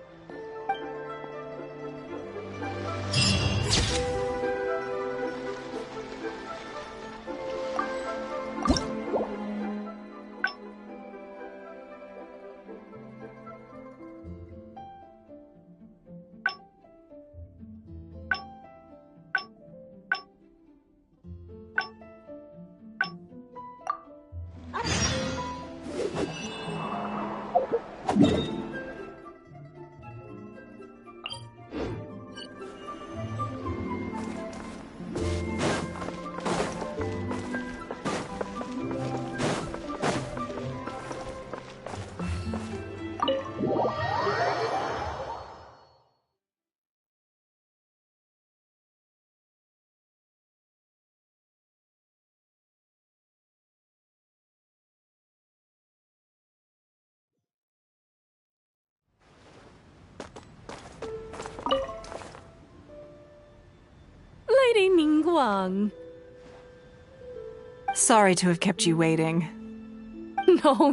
Lady Ningguang. Sorry to have kept you waiting. No,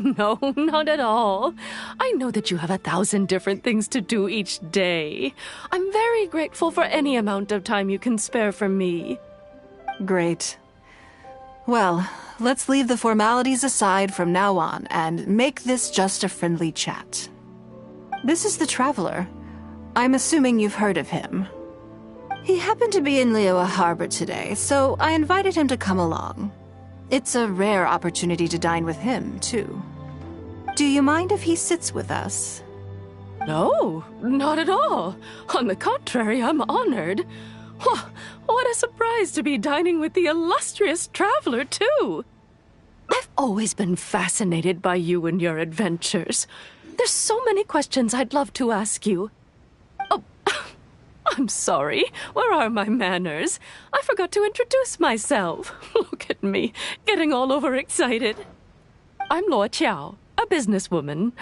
not at all. I know that you have 1,000 different things to do each day. I'm very grateful for any amount of time you can spare for me. Great. Well, let's leave the formalities aside from now on and make this just a friendly chat. This is the Traveler. I'm assuming you've heard of him. He happened to be in Liyue Harbor today, so I invited him to come along. It's a rare opportunity to dine with him, too. Do you mind if he sits with us? No, not at all. On the contrary, I'm honored. What a surprise to be dining with the illustrious Traveler, too. I've always been fascinated by you and your adventures. There's so many questions I'd love to ask you. Oh, I'm sorry. Where are my manners? I forgot to introduce myself. Look at me, getting all overexcited. I'm Luo Qiao, a businesswoman.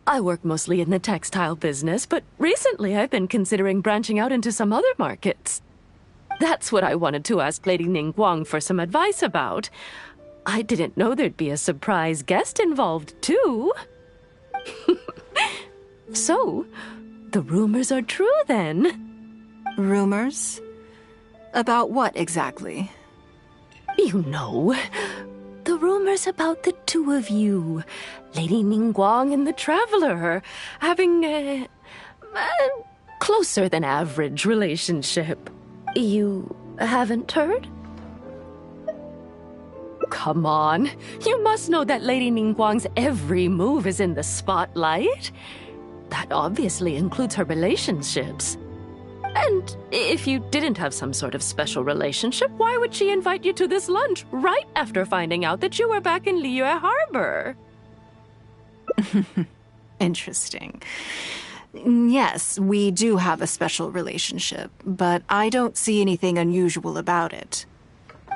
I work mostly in the textile business, but recently I've been considering branching out into some other markets. That's what I wanted to ask Lady Ningguang for some advice about. I didn't know there'd be a surprise guest involved, too. So, the rumors are true, then? Rumors? About what exactly? You know, the rumors about the two of you, Lady Ningguang and the Traveler, having a closer than average relationship. You haven't heard? Come on, you must know that Lady Ningguang's every move is in the spotlight. That obviously includes her relationships. And if you didn't have some sort of special relationship, why would she invite you to this lunch right after finding out that you were back in Liyue Harbor? Interesting. Yes, we do have a special relationship, but I don't see anything unusual about it.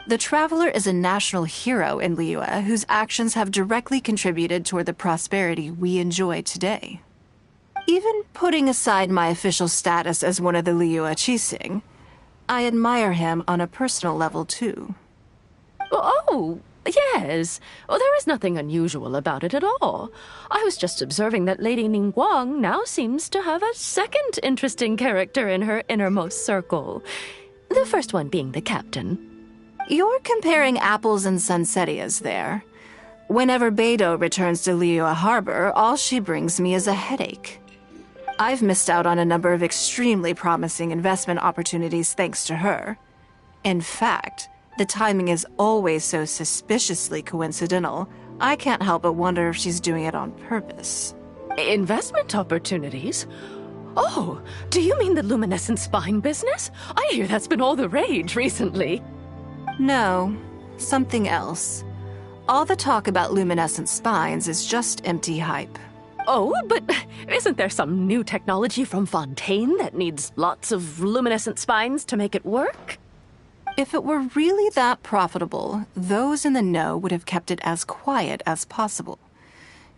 The Traveler is a national hero in Liyue whose actions have directly contributed toward the prosperity we enjoy today. Even putting aside my official status as one of the Liyue Qixing, I admire him on a personal level, too. Oh, yes. Well, there is nothing unusual about it at all. I was just observing that Lady Ningguang now seems to have a second interesting character in her innermost circle. The first one being the captain. You're comparing apples and sunsettias there. Whenever Beidou returns to Liyue Harbor, all she brings me is a headache. I've missed out on a number of extremely promising investment opportunities thanks to her. In fact, the timing is always so suspiciously coincidental, I can't help but wonder if she's doing it on purpose. Investment opportunities? Oh, do you mean the luminescent spine business? I hear that's been all the rage recently. No, something else. All the talk about luminescent spines is just empty hype. Oh, but isn't there some new technology from Fontaine that needs lots of luminescent spines to make it work? If it were really that profitable, those in the know would have kept it as quiet as possible.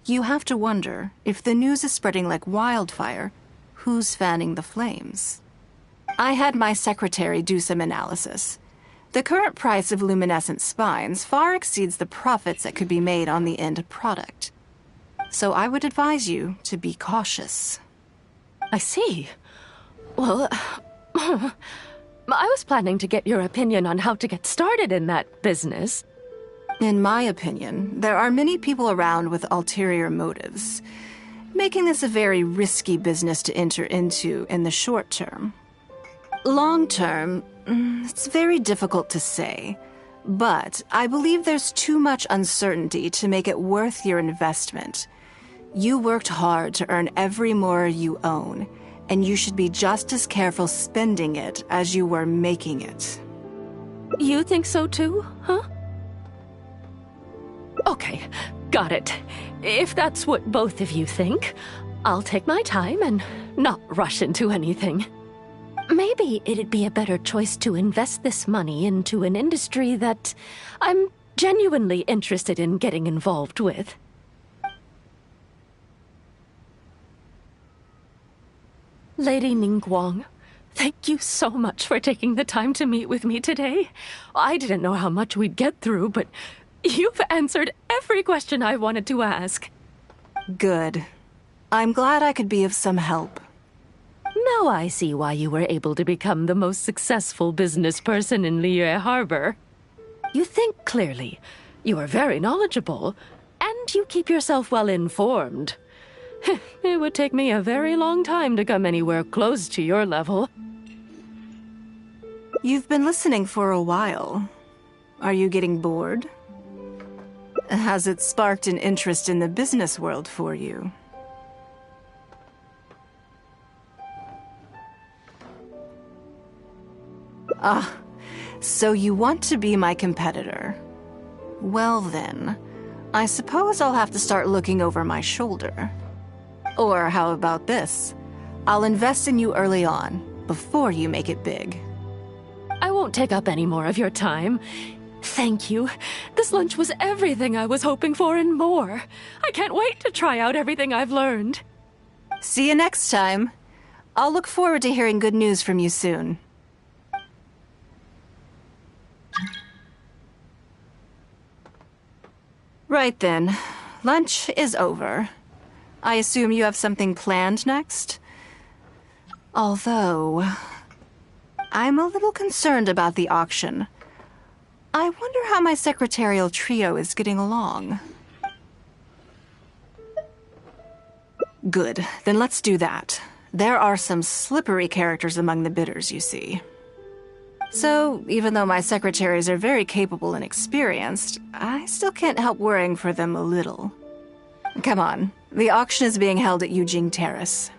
You have to wonder, if the news is spreading like wildfire, who's fanning the flames? I had my secretary do some analysis. The current price of luminescent spines far exceeds the profits that could be made on the end product. So I would advise you to be cautious. I see. Well, I was planning to get your opinion on how to get started in that business. In my opinion, there are many people around with ulterior motives, making this a very risky business to enter into in the short term. Long term, it's very difficult to say, but I believe there's too much uncertainty to make it worth your investment. You worked hard to earn every more you own, and you should be just as careful spending it as you were making it. You think so too, huh? Okay, got it. If that's what both of you think, I'll take my time and not rush into anything. Maybe it'd be a better choice to invest this money into an industry that I'm genuinely interested in getting involved with. Lady Ningguang, thank you so much for taking the time to meet with me today. I didn't know how much we'd get through, but you've answered every question I wanted to ask. Good. I'm glad I could be of some help. Now I see why you were able to become the most successful business person in Liyue Harbor. You think clearly, you are very knowledgeable, and you keep yourself well informed. It would take me a very long time to come anywhere close to your level. You've been listening for a while. Are you getting bored? Has it sparked an interest in the business world for you? Ah, so you want to be my competitor. Well then, I suppose I'll have to start looking over my shoulder. Or how about this? I'll invest in you early on, before you make it big. I won't take up any more of your time. Thank you. This lunch was everything I was hoping for and more. I can't wait to try out everything I've learned. See you next time. I'll look forward to hearing good news from you soon. Right then. Lunch is over. I assume you have something planned next? Although, I'm a little concerned about the auction. I wonder how my secretarial trio is getting along. Good, then let's do that. There are some slippery characters among the bidders, you see. So, even though my secretaries are very capable and experienced, I still can't help worrying for them a little. Come on, the auction is being held at Yujing Terrace.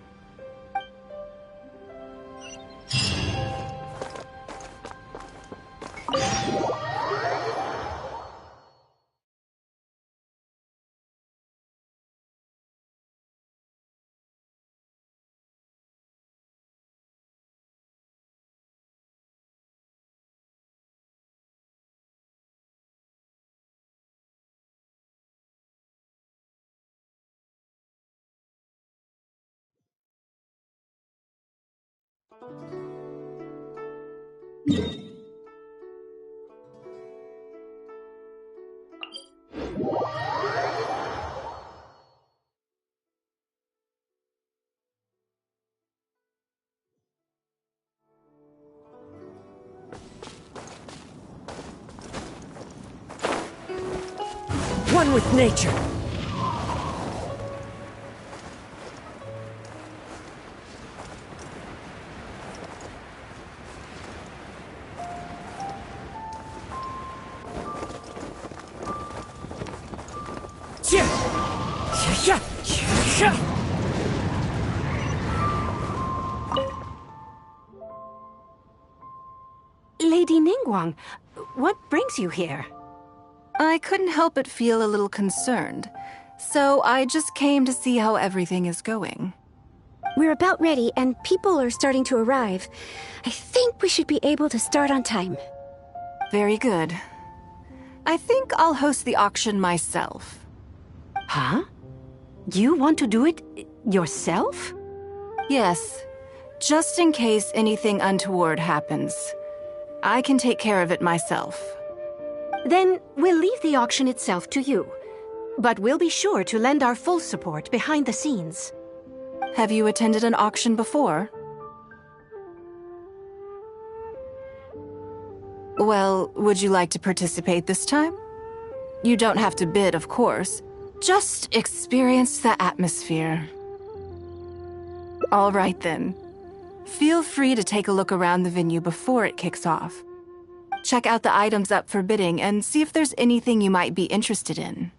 one with nature. Lady Ningguang, what brings you here? I couldn't help but feel a little concerned, so I just came to see how everything is going. We're about ready, and people are starting to arrive. I think we should be able to start on time. Very good. I think I'll host the auction myself. Huh? You want to do it yourself? Yes, just in case anything untoward happens. I can take care of it myself. Then we'll leave the auction itself to you. But we'll be sure to lend our full support behind the scenes. Have you attended an auction before? Well, would you like to participate this time? You don't have to bid, of course. Just experience the atmosphere. All right, then. Feel free to take a look around the venue before it kicks off. Check out the items up for bidding and see if there's anything you might be interested in.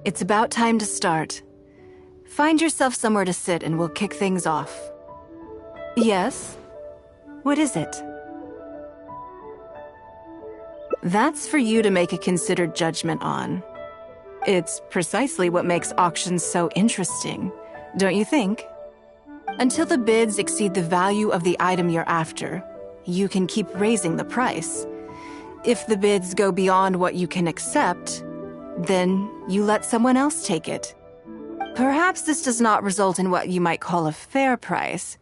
It's about time to start. Find yourself somewhere to sit and we'll kick things off. Yes? What is it? That's for you to make a considered judgment on. It's precisely what makes auctions so interesting, don't you think? Until the bids exceed the value of the item you're after, you can keep raising the price. If the bids go beyond what you can accept, then you let someone else take it. Perhaps this does not result in what you might call a fair price,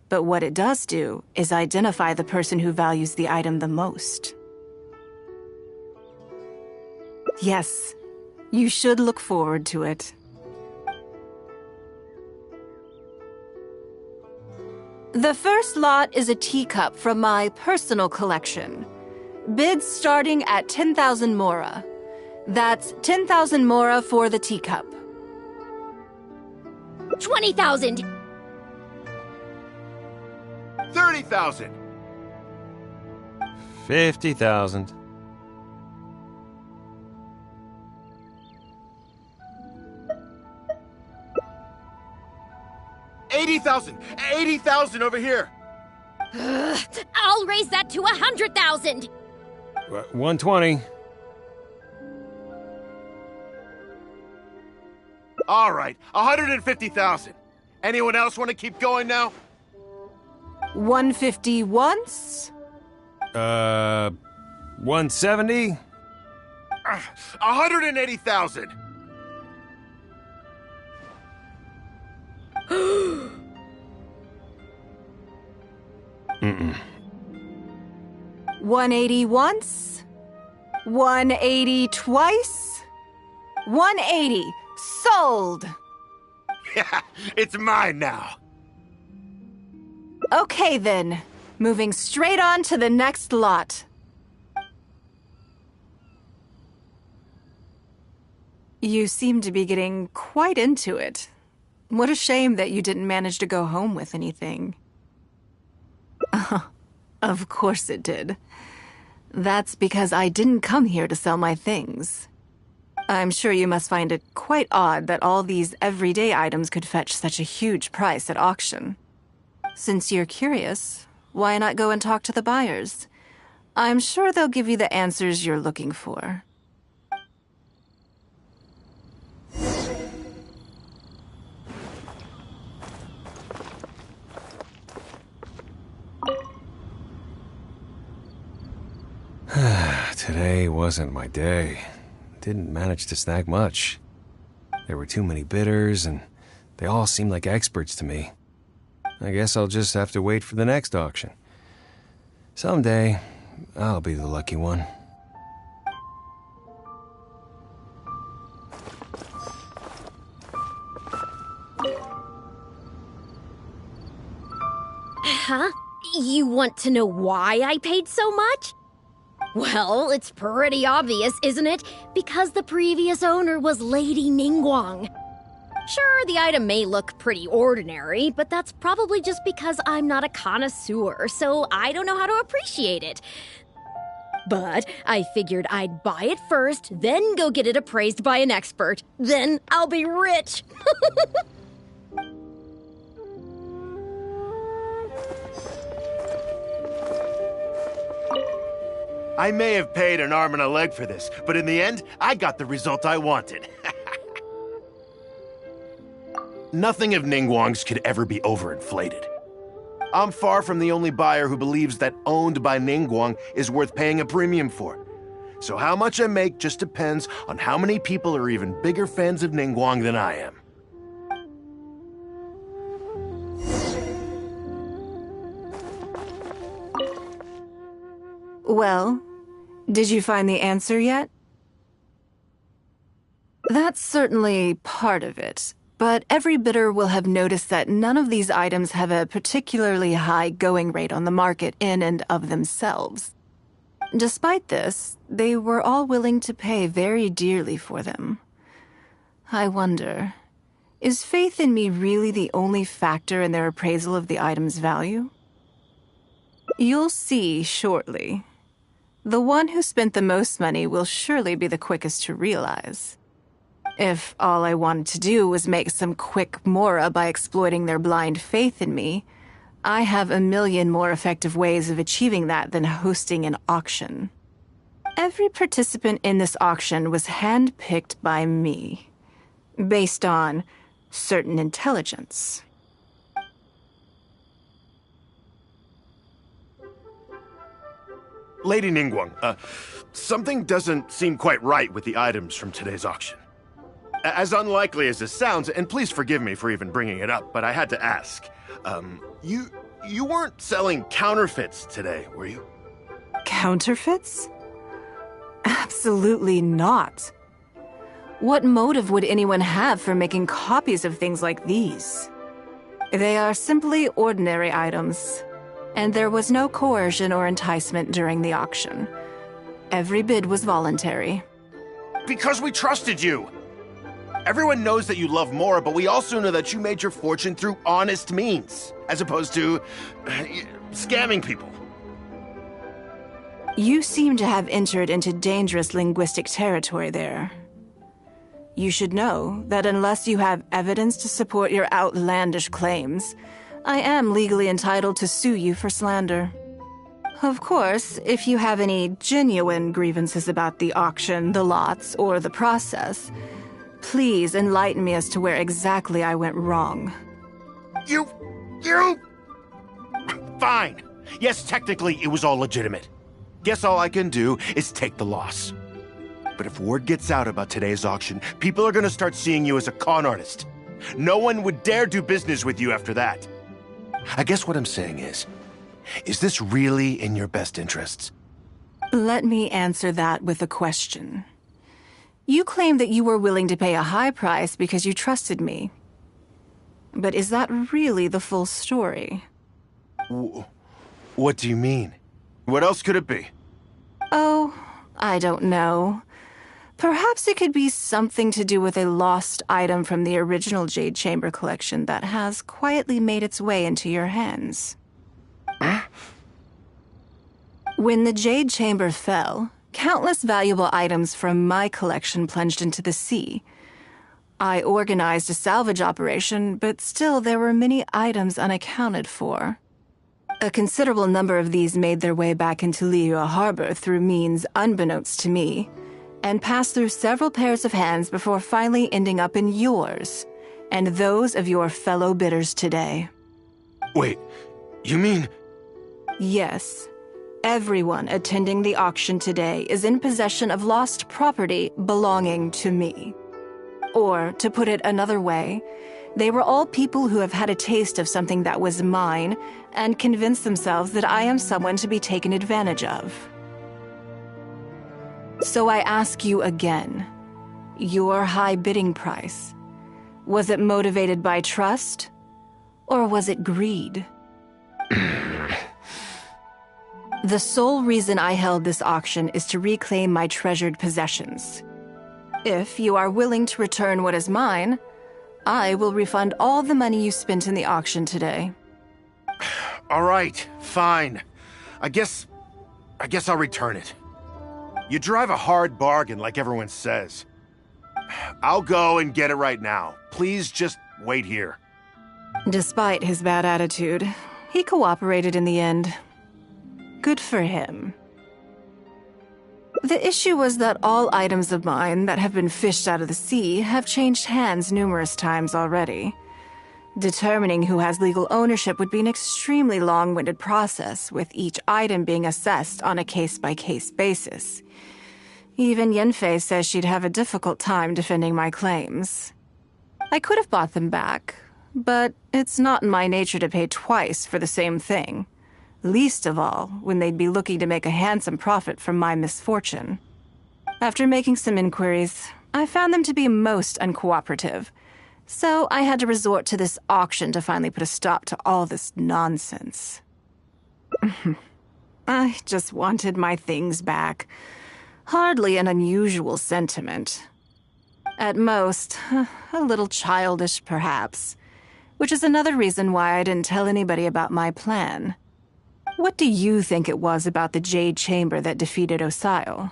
but what it does do is identify the person who values the item the most. Yes, you should look forward to it. The first lot is a teacup from my personal collection. Bids starting at 10,000 mora. That's 10,000 mora for the teacup. 20,000! 30,000! 50,000. 80,000! 80,000 over here! I'll raise that to 100,000! 120. All right, 150,000. Anyone else want to keep going now? 150 once? 170? 180,000. Mm-mm. 180 once, 180 twice, 180. Sold! Yeah, it's mine now. Okay then, moving straight on to the next lot. You seem to be getting quite into it. What a shame that you didn't manage to go home with anything. Of course it did. That's because I didn't come here to sell my things. I'm sure you must find it quite odd that all these everyday items could fetch such a huge price at auction. Since you're curious, why not go and talk to the buyers? I'm sure they'll give you the answers you're looking for. Today wasn't my day. Didn't manage to snag much. There were too many bidders, and they all seemed like experts to me. I guess I'll just have to wait for the next auction. Someday, I'll be the lucky one. Huh? You want to know why I paid so much? Well, it's pretty obvious, isn't it? Because the previous owner was Lady Ningguang. Sure, the item may look pretty ordinary, but that's probably just because I'm not a connoisseur, so I don't know how to appreciate it. But I figured I'd buy it first, then go get it appraised by an expert. Then I'll be rich. I may have paid an arm and a leg for this, but in the end, I got the result I wanted. Nothing of Ningguang's could ever be overinflated. I'm far from the only buyer who believes that owned by Ningguang is worth paying a premium for. So how much I make just depends on how many people are even bigger fans of Ningguang than I am. Well, did you find the answer yet? That's certainly part of it, but every bidder will have noticed that none of these items have a particularly high going rate on the market in and of themselves. Despite this, they were all willing to pay very dearly for them. I wonder, is faith in me really the only factor in their appraisal of the item's value? You'll see shortly. The one who spent the most money will surely be the quickest to realize. If all I wanted to do was make some quick mora by exploiting their blind faith in me, I have a million more effective ways of achieving that than hosting an auction. Every participant in this auction was handpicked by me, based on certain intelligence. Lady Ningguang, something doesn't seem quite right with the items from today's auction. As unlikely as this sounds, and please forgive me for even bringing it up, but I had to ask. You weren't selling counterfeits today, were you? Counterfeits? Absolutely not. What motive would anyone have for making copies of things like these? They are simply ordinary items, and there was no coercion or enticement during the auction. Every bid was voluntary. Because we trusted you! Everyone knows that you love Mora, but we also know that you made your fortune through honest means, as opposed to scamming people. You seem to have entered into dangerous linguistic territory there. You should know that unless you have evidence to support your outlandish claims, I am legally entitled to sue you for slander. Of course, if you have any genuine grievances about the auction, the lots, or the process, please enlighten me as to where exactly I went wrong. You... Fine. Yes, technically, it was all legitimate. Guess all I can do is take the loss. But if word gets out about today's auction, people are gonna start seeing you as a con artist. No one would dare do business with you after that. I guess what I'm saying is this really in your best interests? Let me answer that with a question. You claim that you were willing to pay a high price because you trusted me. But is that really the full story? What do you mean? What else could it be? Oh, I don't know. Perhaps it could be something to do with a lost item from the original Jade Chamber collection that has quietly made its way into your hands. When the Jade Chamber fell, countless valuable items from my collection plunged into the sea. I organized a salvage operation, but still there were many items unaccounted for. A considerable number of these made their way back into Liyue Harbor through means unbeknownst to me, and passed through several pairs of hands before finally ending up in yours, and those of your fellow bidders today. Wait, you mean... Yes. Everyone attending the auction today is in possession of lost property belonging to me. Or, to put it another way, they were all people who have had a taste of something that was mine and convinced themselves that I am someone to be taken advantage of. So I ask you again, your high bidding price, was it motivated by trust, or was it greed? The sole reason I held this auction is to reclaim my treasured possessions. If you are willing to return what is mine, I will refund all the money you spent in the auction today. All right, fine. I guess I'll return it. You drive a hard bargain like everyone says. I'll go and get it right now. Please just wait here. Despite his bad attitude, he cooperated in the end. Good for him. The issue was that all items of mine that have been fished out of the sea have changed hands numerous times already. Determining who has legal ownership would be an extremely long-winded process, with each item being assessed on a case-by-case basis. Even Yenfei says she'd have a difficult time defending my claims. I could have bought them back, but it's not in my nature to pay twice for the same thing. Least of all, when they'd be looking to make a handsome profit from my misfortune. After making some inquiries, I found them to be most uncooperative, so I had to resort to this auction to finally put a stop to all this nonsense. I just wanted my things back. Hardly an unusual sentiment. At most, a little childish perhaps, which is another reason why I didn't tell anybody about my plan. What do you think it was about the Jade Chamber that defeated Osile?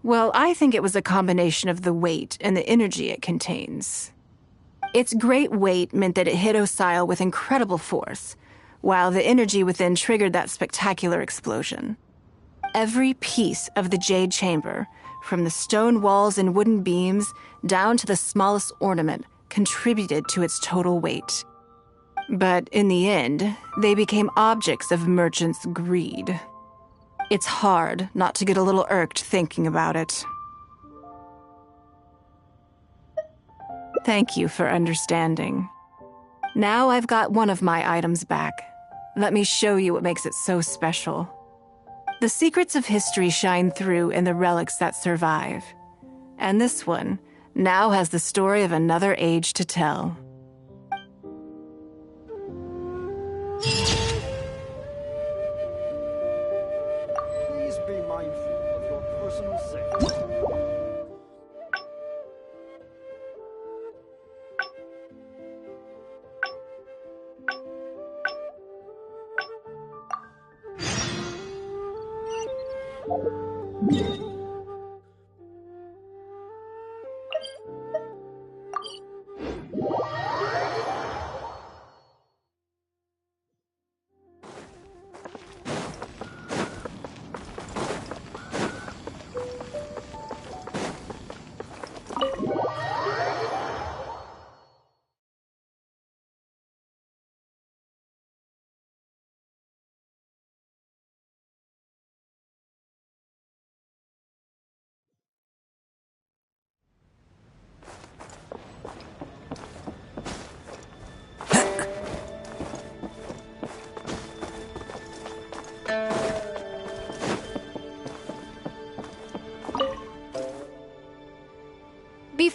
Well, I think it was a combination of the weight and the energy it contains. Its great weight meant that it hit Osile with incredible force, while the energy within triggered that spectacular explosion. Every piece of the Jade Chamber, from the stone walls and wooden beams down to the smallest ornament, contributed to its total weight. But in the end, they became objects of merchants' greed. It's hard not to get a little irked thinking about it. Thank you for understanding. Now I've got one of my items back. Let me show you what makes it so special. The secrets of history shine through in the relics that survive. And this one now has the story of another age to tell. Please be mindful of your personal safety.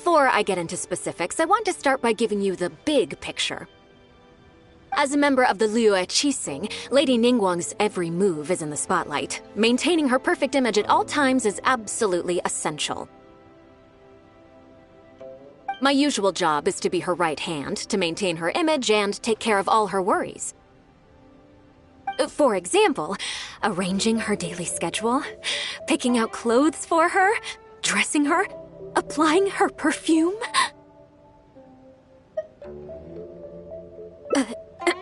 Before I get into specifics, I want to start by giving you the big picture. As a member of the Liyue Qixing, Lady Ningguang's every move is in the spotlight. Maintaining her perfect image at all times is absolutely essential. My usual job is to be her right hand, to maintain her image and take care of all her worries. For example, arranging her daily schedule, picking out clothes for her, dressing her, applying her perfume.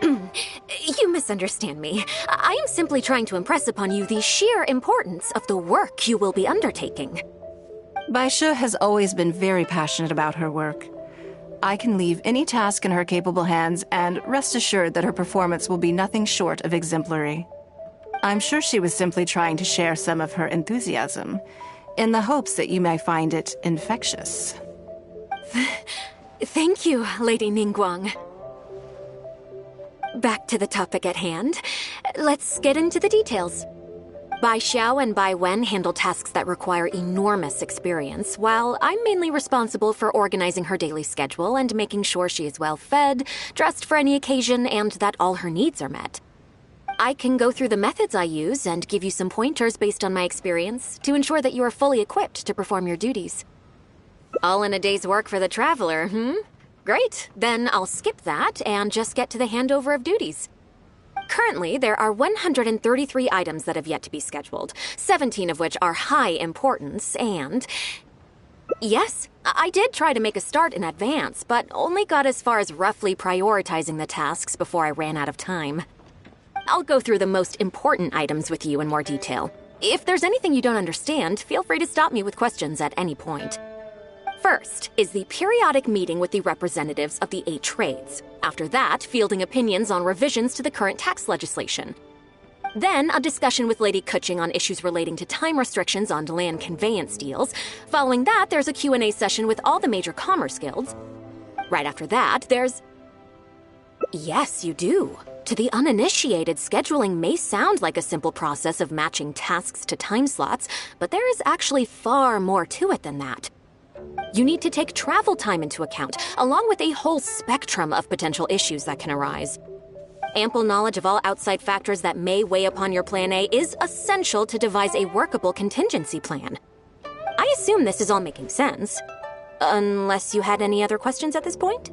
You misunderstand me. I am simply trying to impress upon you the sheer importance of the work you will be undertaking. Baishe has always been very passionate about her work. I can leave any task in her capable hands and rest assured that her performance will be nothing short of exemplary. I'm sure she was simply trying to share some of her enthusiasm, in the hopes that you may find it infectious. Thank you, Lady Ningguang. Back to the topic at hand. Let's get into the details. Bai Xiao and Bai Wen handle tasks that require enormous experience, while I'm mainly responsible for organizing her daily schedule and making sure she is well fed, dressed for any occasion, and that all her needs are met. I can go through the methods I use and give you some pointers based on my experience to ensure that you are fully equipped to perform your duties. All in a day's work for the traveler, Great, then I'll skip that and just get to the handover of duties. Currently, there are 133 items that have yet to be scheduled, 17 of which are high importance, and... Yes, I did try to make a start in advance, but only got as far as roughly prioritizing the tasks before I ran out of time. I'll go through the most important items with you in more detail. If there's anything you don't understand, feel free to stop me with questions at any point. First is the periodic meeting with the representatives of the 8 trades. After that, fielding opinions on revisions to the current tax legislation. Then, a discussion with Lady Kuching on issues relating to time restrictions on land conveyance deals. Following that, there's a Q&A session with all the major commerce guilds. Right after that, there's... Yes, you do. To the uninitiated, scheduling may sound like a simple process of matching tasks to time slots, but there is actually far more to it than that. You need to take travel time into account, along with a whole spectrum of potential issues that can arise. Ample knowledge of all outside factors that may weigh upon your Plan A is essential to devise a workable contingency plan. I assume this is all making sense. Unless you had any other questions at this point?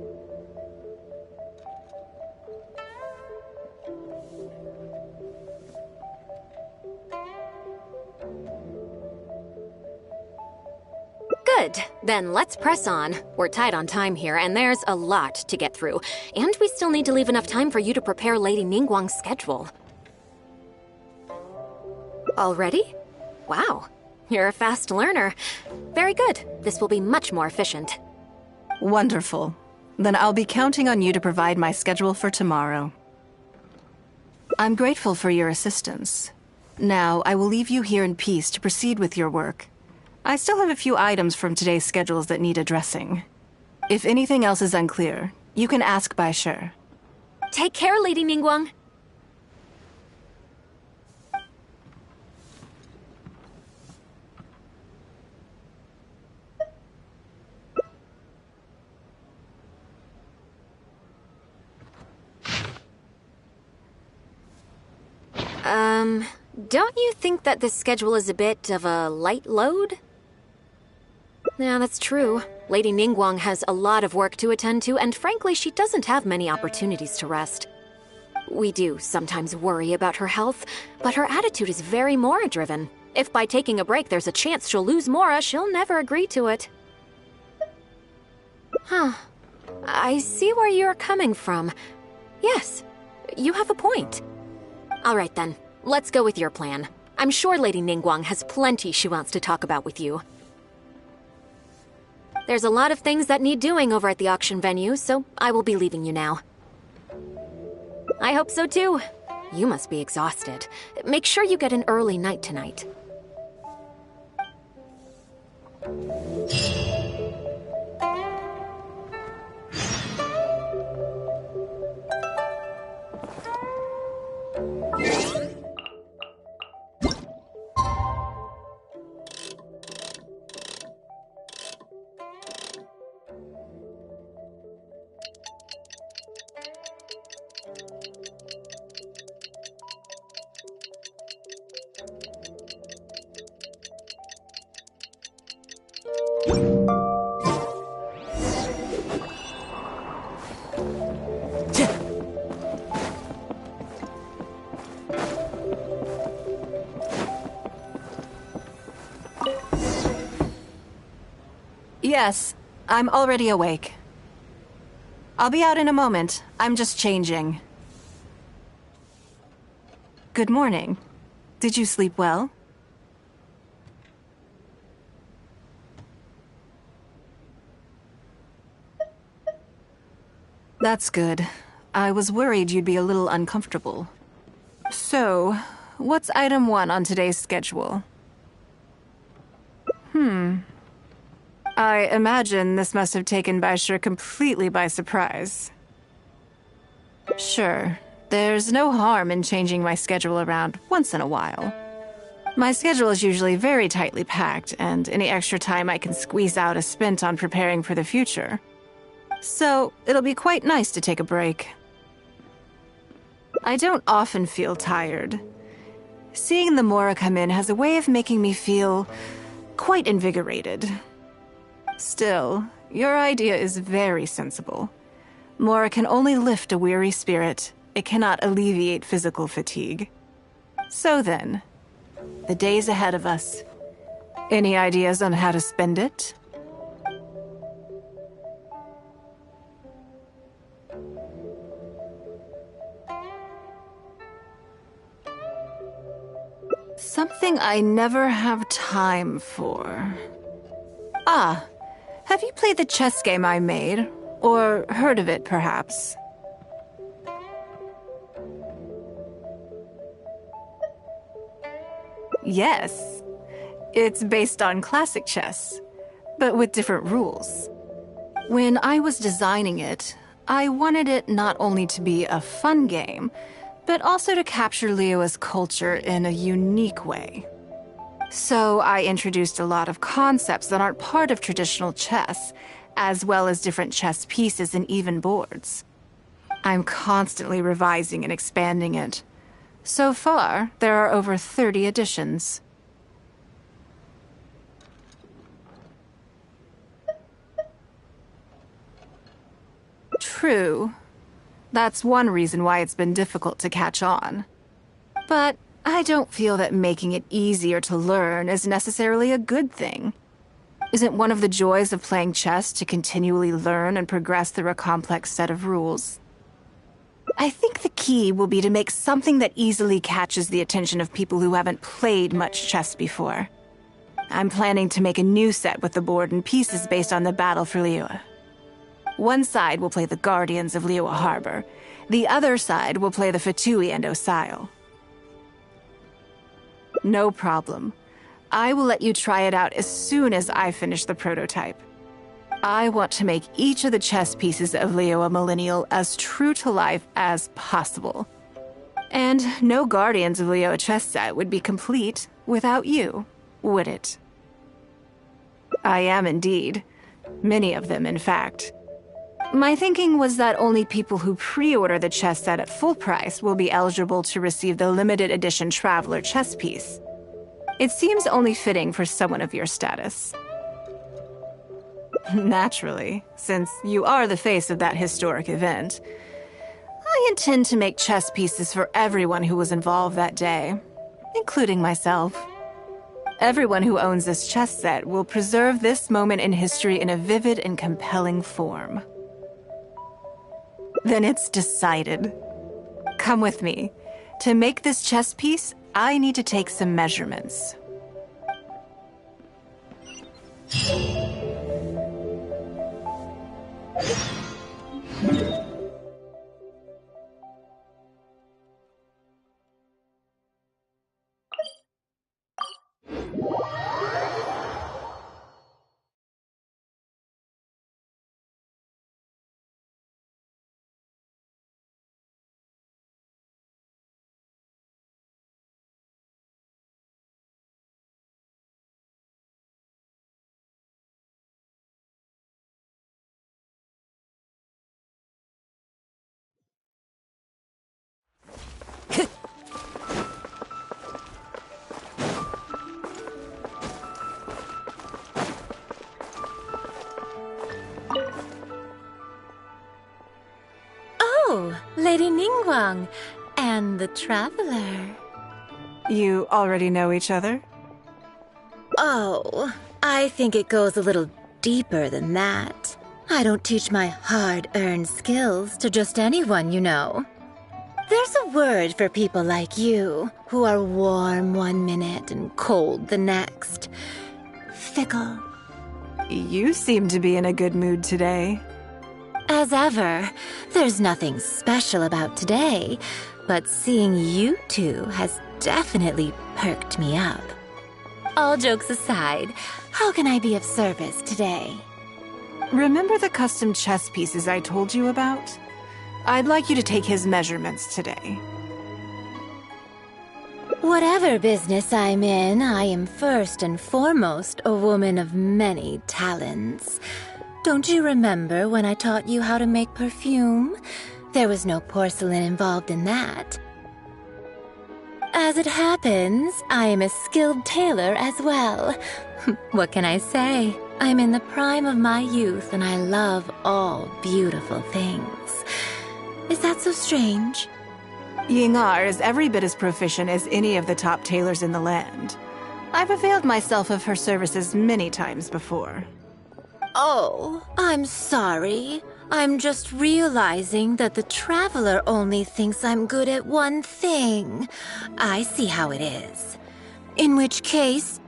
Good. Then let's press on. We're tight on time here, and there's a lot to get through. And we still need to leave enough time for you to prepare Lady Ningguang's schedule. Already? Wow. You're a fast learner. Very good. This will be much more efficient. Wonderful. Then I'll be counting on you to provide my schedule for tomorrow. I'm grateful for your assistance. Now, I will leave you here in peace to proceed with your work. I still have a few items from today's schedules that need addressing. If anything else is unclear, you can ask Baishe. Take care, Lady Ningguang. Don't you think that this schedule is a bit of a light load? Yeah, that's true. Lady Ningguang has a lot of work to attend to, and frankly, she doesn't have many opportunities to rest. We do sometimes worry about her health, but her attitude is very Mora-driven. If by taking a break there's a chance she'll lose Mora, she'll never agree to it. Huh. I see where you're coming from. Yes, you have a point. All right then, let's go with your plan. I'm sure Lady Ningguang has plenty she wants to talk about with you. There's a lot of things that need doing over at the auction venue, so I will be leaving you now. I hope so too. You must be exhausted. Make sure you get an early night tonight. Yes, I'm already awake. I'll be out in a moment. I'm just changing. Good morning. Did you sleep well? That's good. I was worried you'd be a little uncomfortable. So, what's item 1 on today's schedule? I imagine this must have taken Baisher completely by surprise. Sure, there's no harm in changing my schedule around once in a while. My schedule is usually very tightly packed, and any extra time I can squeeze out is spent on preparing for the future. So, it'll be quite nice to take a break. I don't often feel tired. Seeing the Mora come in has a way of making me feel quite invigorated. Still, your idea is very sensible. Mora can only lift a weary spirit. It cannot alleviate physical fatigue. So then, the days ahead of us. Any ideas on how to spend it? Something I never have time for. Ah, have you played the chess game I made? Or heard of it, perhaps? Yes. It's based on classic chess, but with different rules. When I was designing it, I wanted it not only to be a fun game, but also to capture Liyue's culture in a unique way. So I introduced a lot of concepts that aren't part of traditional chess, as well as different chess pieces and even boards. I'm constantly revising and expanding it. So far, there are over 30 editions. True. That's one reason why it's been difficult to catch on. But I don't feel that making it easier to learn is necessarily a good thing. Isn't one of the joys of playing chess to continually learn and progress through a complex set of rules? I think the key will be to make something that easily catches the attention of people who haven't played much chess before. I'm planning to make a new set with the board and pieces based on the battle for Liyue. One side will play the Guardians of Liyue Harbor. The other side will play the Fatui and Osile. No problem. I will let you try it out as soon as I finish the prototype. I want to make each of the chess pieces of Liyue Millennial as true to life as possible. And no Guardians of Liyue chess set would be complete without you, would it? I am indeed. Many of them, in fact. My thinking was that only people who pre-order the chess set at full price will be eligible to receive the limited edition Traveler chess piece. It seems only fitting for someone of your status. Naturally, since you are the face of that historic event, I intend to make chess pieces for everyone who was involved that day, including myself. Everyone who owns this chess set will preserve this moment in history in a vivid and compelling form. Then it's decided. Come with me. To make this chess piece, I need to take some measurements. Oh, Lady Ningguang and the Traveler. You already know each other? Oh, I think it goes a little deeper than that. I don't teach my hard-earned skills to just anyone, you know. There's a word for people like you, who are warm one minute and cold the next. Fickle. You seem to be in a good mood today. As ever, there's nothing special about today, but seeing you two has definitely perked me up. All jokes aside, how can I be of service today? Remember the custom chess pieces I told you about? I'd like you to take his measurements today. Whatever business I'm in, I am first and foremost a woman of many talents. Don't you remember when I taught you how to make perfume? There was no porcelain involved in that. As it happens, I am a skilled tailor as well. What can I say? I'm in the prime of my youth and I love all beautiful things. Is that so strange? Yingar is every bit as proficient as any of the top tailors in the land. I've availed myself of her services many times before. Oh, I'm sorry. I'm just realizing that the Traveler only thinks I'm good at one thing. I see how it is. In which case,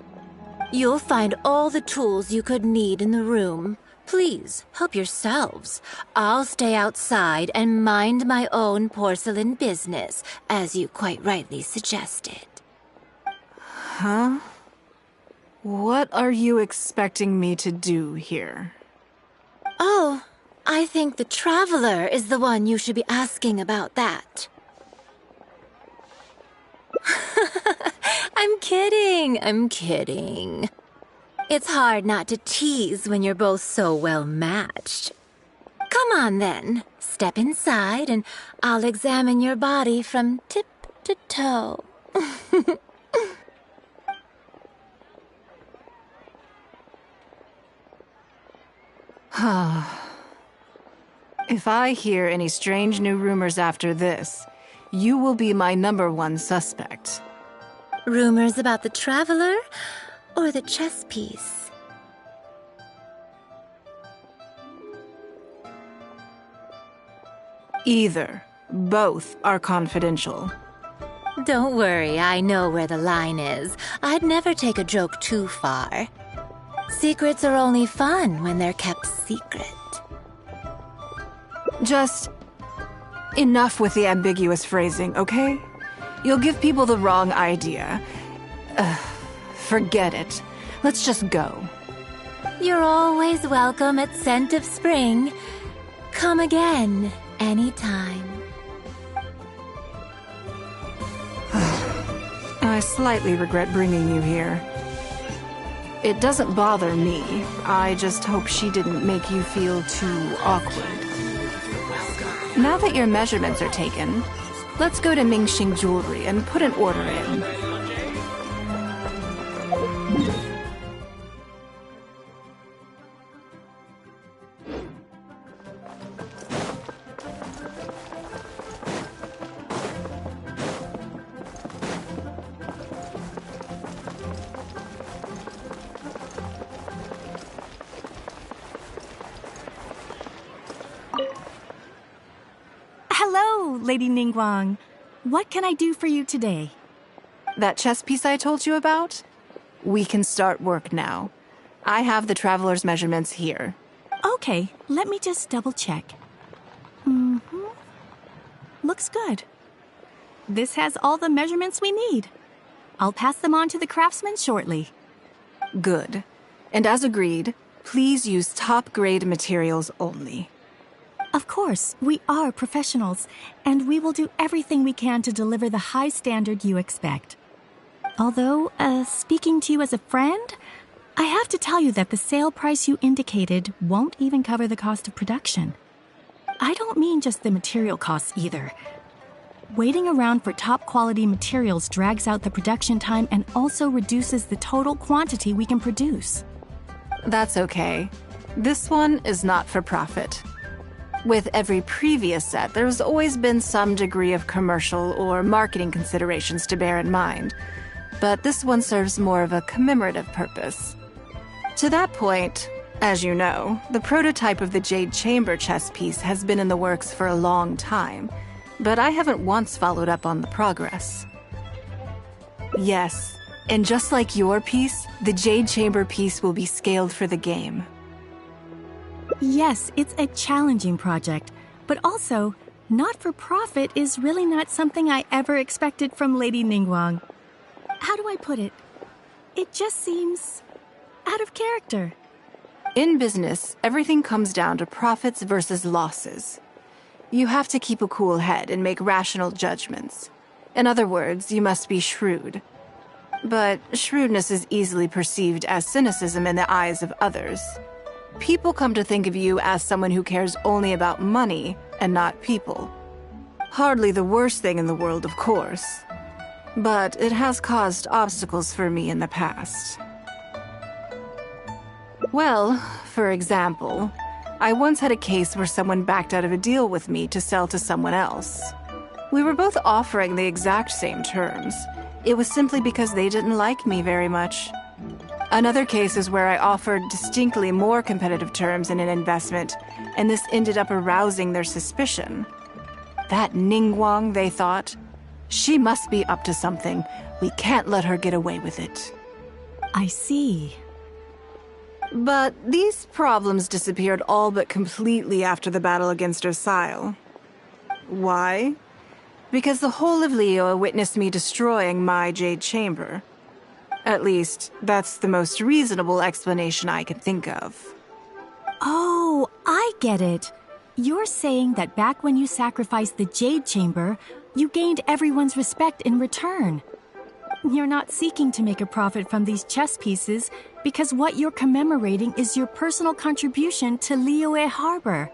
you'll find all the tools you could need in the room. Please, help yourselves. I'll stay outside and mind my own porcelain business, as you quite rightly suggested. Huh? What are you expecting me to do here? Oh, I think the Traveler is the one you should be asking about that. I'm kidding. It's hard not to tease when you're both so well matched. Come on then, step inside and I'll examine your body from tip to toe. If I hear any strange new rumors after this, you will be my #1 suspect. Rumors about the Traveler or the chess piece? Either. Both are confidential. Don't worry, I know where the line is. I'd never take a joke too far. Secrets are only fun when they're kept secret. Just enough with the ambiguous phrasing, okay? You'll give people the wrong idea. Forget it. Let's just go. You're always welcome at Scent of Spring. Come again, anytime. I slightly regret bringing you here. It doesn't bother me. I just hope she didn't make you feel too awkward. Now that your measurements are taken, let's go to Mingxing Jewelry and put an order in. Hello, Lady Ningguang. What can I do for you today? That chess piece I told you about? We can start work now. I have the Traveler's measurements here. Okay, let me just double check. Looks good. This has all the measurements we need. I'll pass them on to the craftsman shortly. Good. And as agreed, please use top-grade materials only. Of course, we are professionals, and we will do everything we can to deliver the high standard you expect. Although, speaking to you as a friend, I have to tell you that the sale price you indicated won't even cover the cost of production. I don't mean just the material costs either. Waiting around for top-quality materials drags out the production time and also reduces the total quantity we can produce. That's okay. This one is not for profit. With every previous set, there's always been some degree of commercial or marketing considerations to bear in mind, but this one serves more of a commemorative purpose. To that point, As you know, the prototype of the Jade Chamber chess piece has been in the works for a long time, but I haven't once followed up on the progress. Yes, and just like your piece, the Jade Chamber piece will be scaled for the game. Yes, it's a challenging project, but also, not-for-profit is really not something I ever expected from Lady Ningguang. How do I put it? It just seems out of character. In business, everything comes down to profits versus losses. You have to keep a cool head and make rational judgments. In other words, you must be shrewd. But shrewdness is easily perceived as cynicism in the eyes of others. People come to think of you as someone who cares only about money and not people. Hardly the worst thing in the world, of course. But it has caused obstacles for me in the past. Well, for example, I once had a case where someone backed out of a deal with me to sell to someone else. We were both offering the exact same terms. It was simply because they didn't like me very much. Another case is where I offered distinctly more competitive terms in an investment, and this ended up arousing their suspicion. That Ningguang, they thought. She must be up to something. We can't let her get away with it. I see. But these problems disappeared all but completely after the battle against Ersail. Why? Because the whole of Liyue witnessed me destroying my Jade Chamber. At least, that's the most reasonable explanation I can think of. Oh, I get it. You're saying that back when you sacrificed the Jade Chamber, you gained everyone's respect in return. You're not seeking to make a profit from these chess pieces because what you're commemorating is your personal contribution to Liyue Harbor.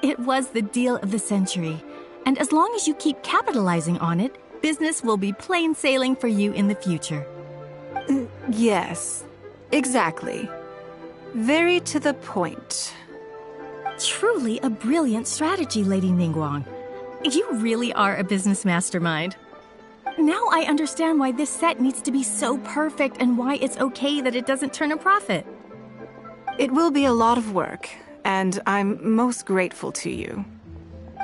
It was the deal of the century, and as long as you keep capitalizing on it, business will be plain sailing for you in the future. Yes, exactly. Very to the point. Truly a brilliant strategy, Lady Ningguang. You really are a business mastermind. Now I understand why this set needs to be so perfect and why it's okay that it doesn't turn a profit. It will be a lot of work, and I'm most grateful to you.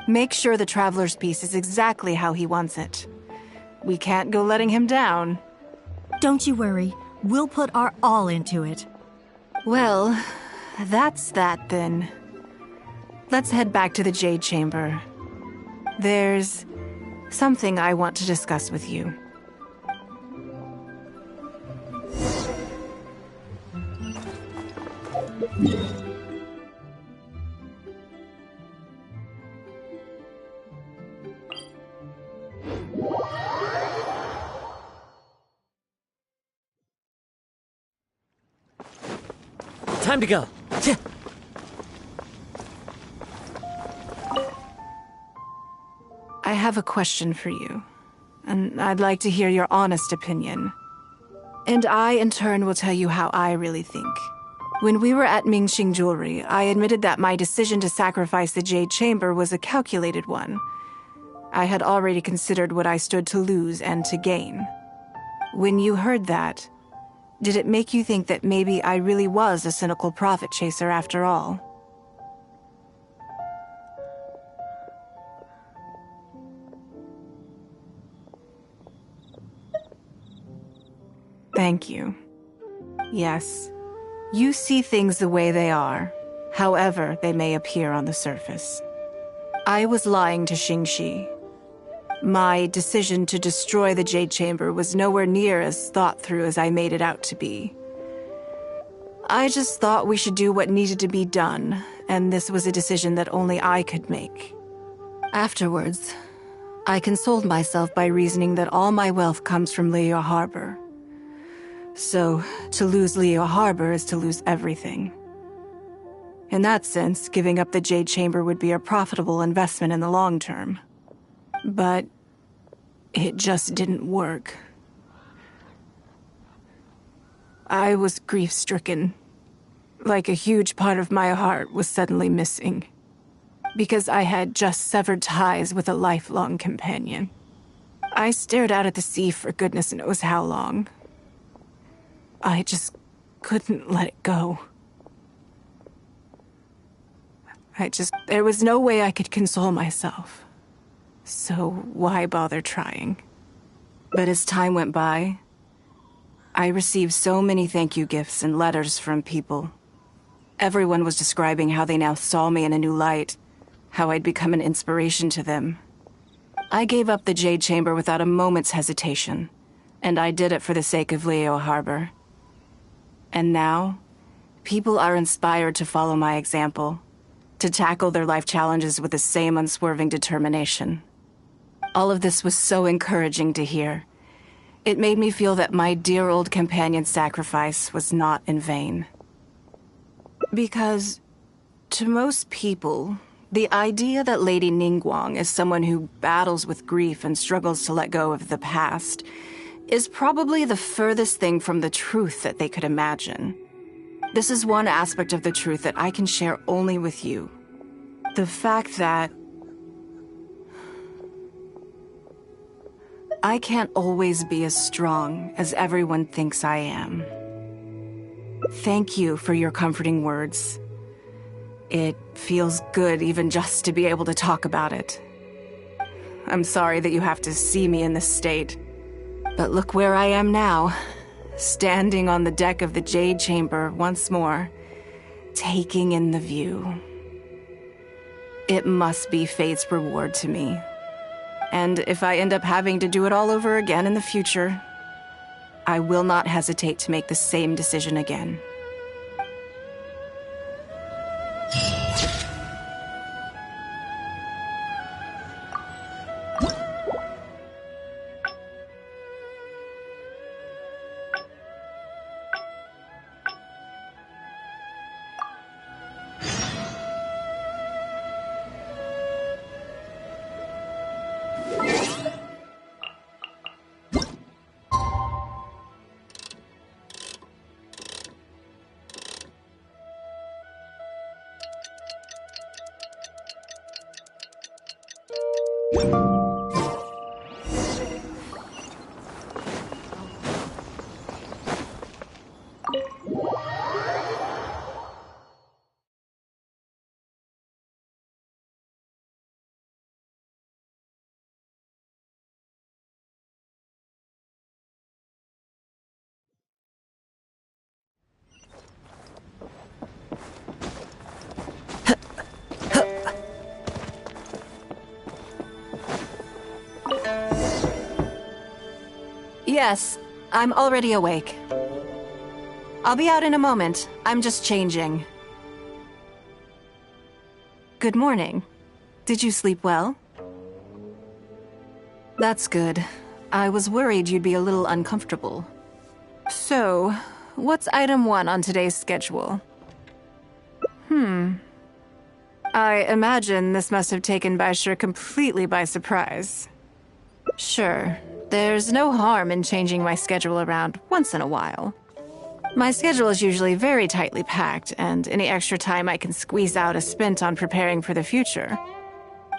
Make sure the Traveler's piece is exactly how he wants it. We can't go letting him down. Don't you worry. We'll put our all into it. Well, that's that then. Let's head back to the Jade Chamber. There's something I want to discuss with you. Time to go. I have a question for you, and I'd like to hear your honest opinion. And I, in turn, will tell you how I really think. When we were at Mingxing Jewelry, I admitted that my decision to sacrifice the Jade Chamber was a calculated one. I had already considered what I stood to lose and to gain. When you heard that, did it make you think that maybe I really was a cynical profit chaser after all? Thank you. Yes, you see things the way they are, however they may appear on the surface. I was lying to Xingxi. My decision to destroy the Jade Chamber was nowhere near as thought through as I made it out to be. I just thought we should do what needed to be done, and this was a decision that only I could make. Afterwards, I consoled myself by reasoning that all my wealth comes from Liyue Harbor. So, to lose Liyue Harbor is to lose everything. In that sense, giving up the Jade Chamber would be a profitable investment in the long term. But it just didn't work. I was grief-stricken, like a huge part of my heart was suddenly missing, because I had just severed ties with a lifelong companion. I stared out at the sea for goodness knows how long. I just couldn't let it go. There was no way I could console myself. So why bother trying? But as time went by, I received so many thank you gifts and letters from people. Everyone was describing how they now saw me in a new light, how I'd become an inspiration to them. I gave up the Jade Chamber without a moment's hesitation, and I did it for the sake of Leo Harbor. And now, people are inspired to follow my example, to tackle their life challenges with the same unswerving determination. All of this was so encouraging to hear. It made me feel that my dear old companion's sacrifice was not in vain. Because, to most people, the idea that Lady Ningguang is someone who battles with grief and struggles to let go of the past is probably the furthest thing from the truth that they could imagine. This is one aspect of the truth that I can share only with you. The fact that I can't always be as strong as everyone thinks I am. Thank you for your comforting words. It feels good even just to be able to talk about it. I'm sorry that you have to see me in this state. But look where I am now, standing on the deck of the Jade Chamber once more, taking in the view. It must be fate's reward to me. And if I end up having to do it all over again in the future, I will not hesitate to make the same decision again. Yes, I'm already awake. I'll be out in a moment. I'm just changing. Good morning. Did you sleep well? That's good. I was worried you'd be a little uncomfortable. So, what's item 1 on today's schedule? I imagine this must have taken Baishir completely by surprise. Sure, there's no harm in changing my schedule around once in a while. My schedule is usually very tightly packed, and any extra time I can squeeze out is spent on preparing for the future.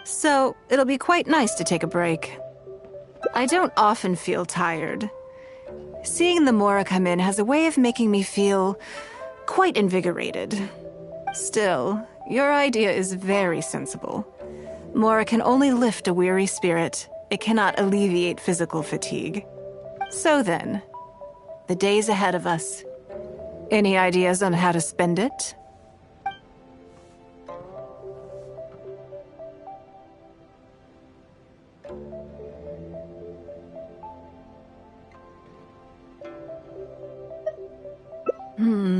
So, it'll be quite nice to take a break. I don't often feel tired. Seeing the Mora come in has a way of making me feel quite invigorated. Still, your idea is very sensible. Mora can only lift a weary spirit. It cannot alleviate physical fatigue. So then, the days ahead of us. Any ideas on how to spend it?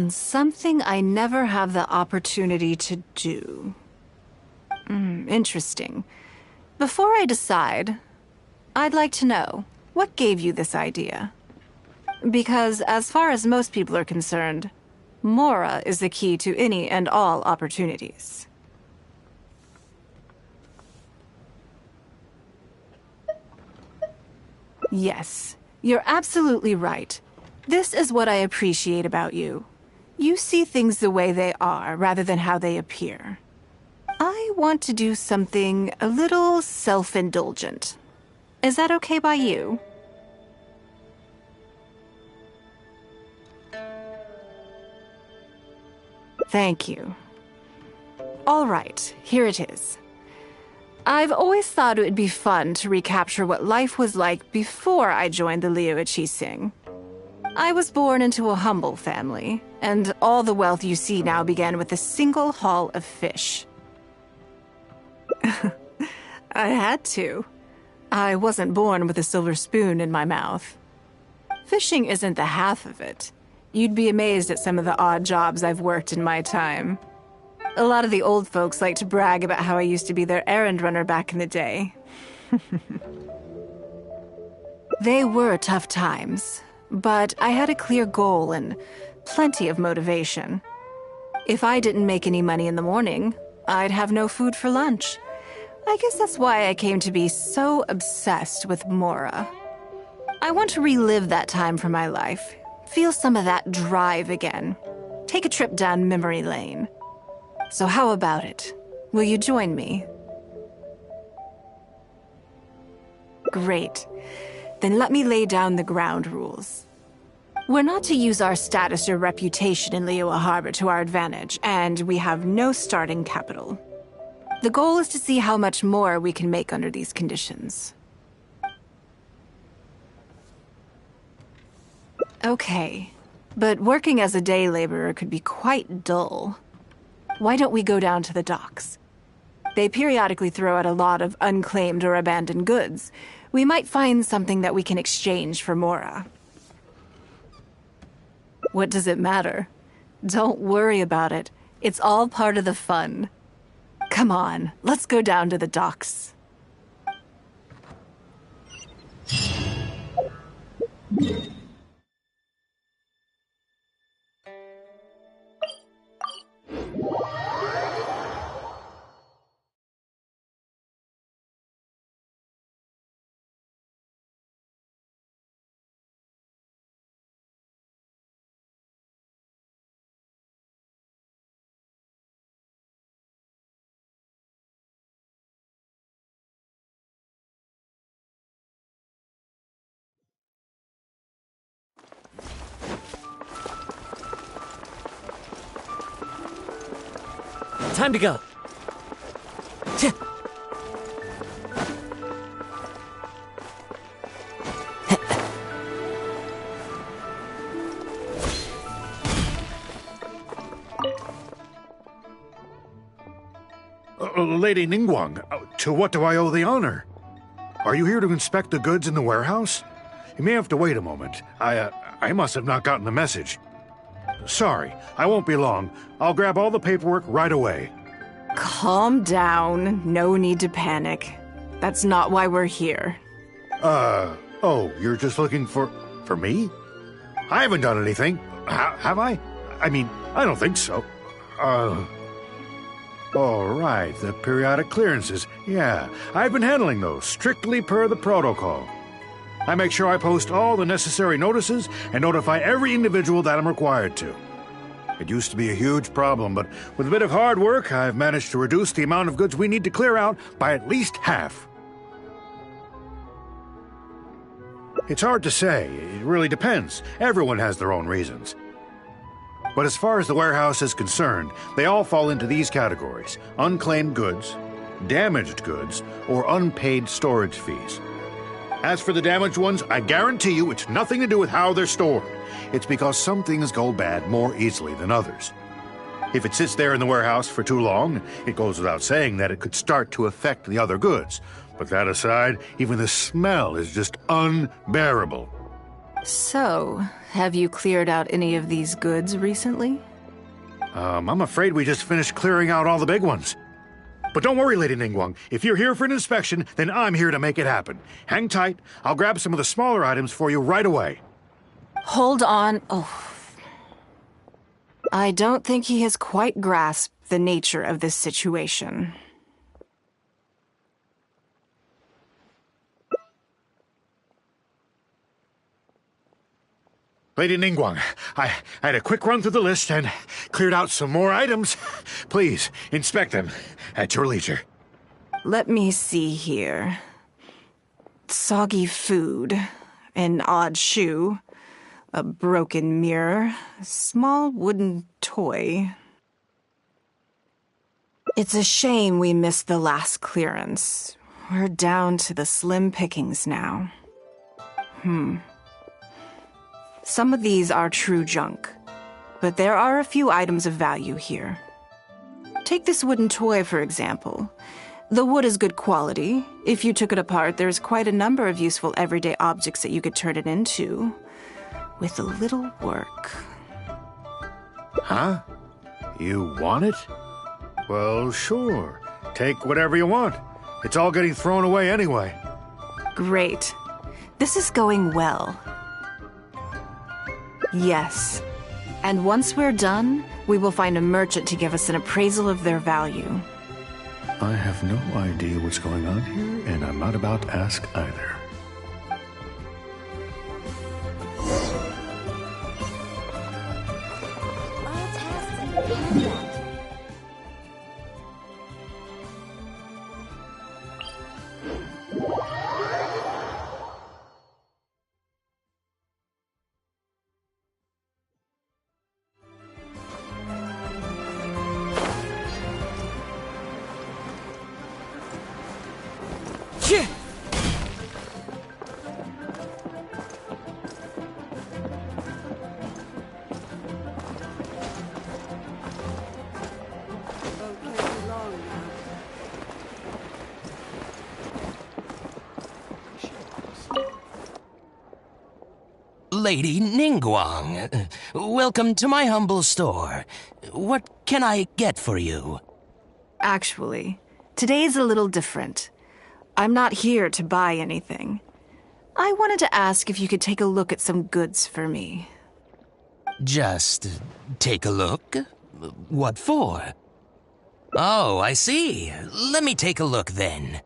Something I never have the opportunity to do. Interesting. Before I decide, I'd like to know, what gave you this idea? Because as far as most people are concerned, Mora is the key to any and all opportunities. Yes, you're absolutely right. This is what I appreciate about you. You see things the way they are, rather than how they appear. I want to do something a little self-indulgent. Is that okay by you? Thank you. All right, here it is. I've always thought it would be fun to recapture what life was like before I joined the Liu Qixing. I was born into a humble family, and all the wealth you see now began with a single haul of fish. I had to. I wasn't born with a silver spoon in my mouth. Fishing isn't the half of it. You'd be amazed at some of the odd jobs I've worked in my time. A lot of the old folks like to brag about how I used to be their errand runner back in the day. They were tough times, but I had a clear goal and plenty of motivation. If I didn't make any money in the morning, I'd have no food for lunch. I guess that's why I came to be so obsessed with Mora. I want to relive that time for my life, feel some of that drive again, take a trip down memory lane. So how about it? Will you join me? Great. Then let me lay down the ground rules. We're not to use our status or reputation in Liyue Harbor to our advantage, and we have no starting capital. The goal is to see how much more we can make under these conditions. Okay, but working as a day laborer could be quite dull. Why don't we go down to the docks? They periodically throw out a lot of unclaimed or abandoned goods. We might find something that we can exchange for Mora. What does it matter? Don't worry about it. It's all part of the fun. Come on, let's go down to the docks. Time to go. Lady Ningguang, to what do I owe the honor? Are you here to inspect the goods in the warehouse? You may have to wait a moment. I must have not gotten the message. Sorry, I won't be long. I'll grab all the paperwork right away. Calm down. No need to panic. That's not why we're here. Oh, you're just looking for me? I haven't done anything. Have I? I mean, I don't think so. All right, the periodic clearances. Yeah, I've been handling those, strictly per the protocol. I make sure I post all the necessary notices and notify every individual that I'm required to. It used to be a huge problem, but with a bit of hard work, I've managed to reduce the amount of goods we need to clear out by at least half. It's hard to say. It really depends. Everyone has their own reasons. But as far as the warehouse is concerned, they all fall into these categories: unclaimed goods, damaged goods, or unpaid storage fees. As for the damaged ones, I guarantee you it's nothing to do with how they're stored. It's because some things go bad more easily than others. If it sits there in the warehouse for too long, it goes without saying that it could start to affect the other goods. But that aside, even the smell is just unbearable. So, have you cleared out any of these goods recently? I'm afraid we just finished clearing out all the big ones. But don't worry, Lady Ningguang. If you're here for an inspection, then I'm here to make it happen. Hang tight. I'll grab some of the smaller items for you right away. Hold on. Oh. I don't think he has quite grasped the nature of this situation. Lady Ningguang, I had a quick run through the list and cleared out some more items. Please, inspect them at your leisure. Let me see here. Soggy food, an odd shoe, a broken mirror, a small wooden toy. It's a shame we missed the last clearance. We're down to the slim pickings now. Some of these are true junk, but there are a few items of value here. Take this wooden toy, for example. The wood is good quality. If you took it apart, there's quite a number of useful everyday objects that you could turn it into, with a little work. Huh? You want it? Well, sure. Take whatever you want. It's all getting thrown away anyway. Great. This is going well. Yes. And once we're done, we will find a merchant to give us an appraisal of their value. I have no idea what's going on here, and I'm not about to ask either. Lady Ningguang, welcome to my humble store. What can I get for you? Actually, today's a little different. I'm not here to buy anything. I wanted to ask if you could take a look at some goods for me. Just take a look? What for? Oh, I see. Let me take a look then.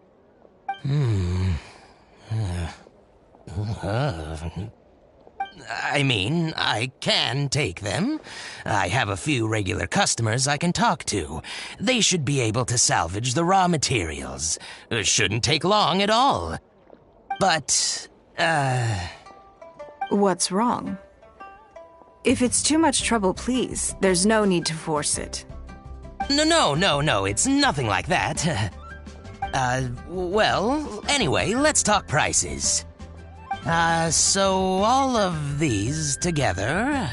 I mean, I can take them. I have a few regular customers I can talk to. They should be able to salvage the raw materials. Shouldn't take long at all. But, What's wrong? If it's too much trouble, please, there's no need to force it. No, it's nothing like that. Well, anyway, let's talk prices. So all of these together,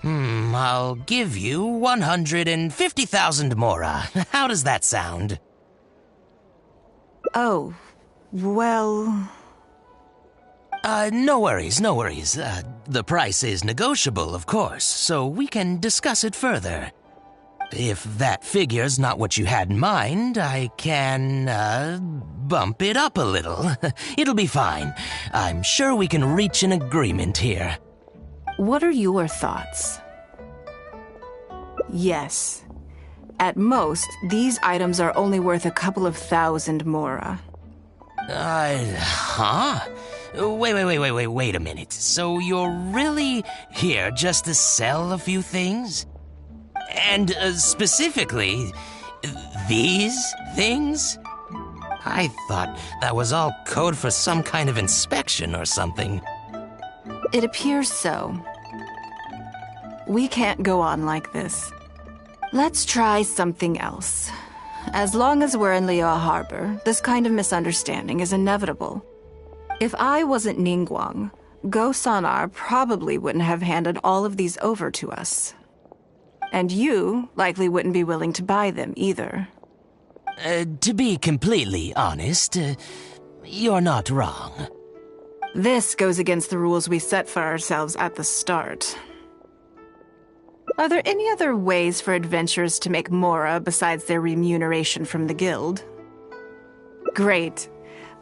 I'll give you 150,000 mora. How does that sound? Oh, well... No worries. The price is negotiable, of course, so we can discuss it further. If that figure's not what you had in mind, I can, bump it up a little. It'll be fine. I'm sure we can reach an agreement here. What are your thoughts? Yes. At most, these items are only worth a couple of thousand mora. Huh? Wait a minute. So you're really here just to sell a few things? And specifically, these things? I thought that was all code for some kind of inspection or something. It appears so. We can't go on like this. Let's try something else. As long as we're in Liyue Harbor, this kind of misunderstanding is inevitable. If I wasn't Ningguang, Go Sonar probably wouldn't have handed all of these over to us. And you likely wouldn't be willing to buy them either. To be completely honest, you're not wrong. This goes against the rules we set for ourselves at the start. Are there any other ways for adventurers to make mora besides their remuneration from the guild? Great.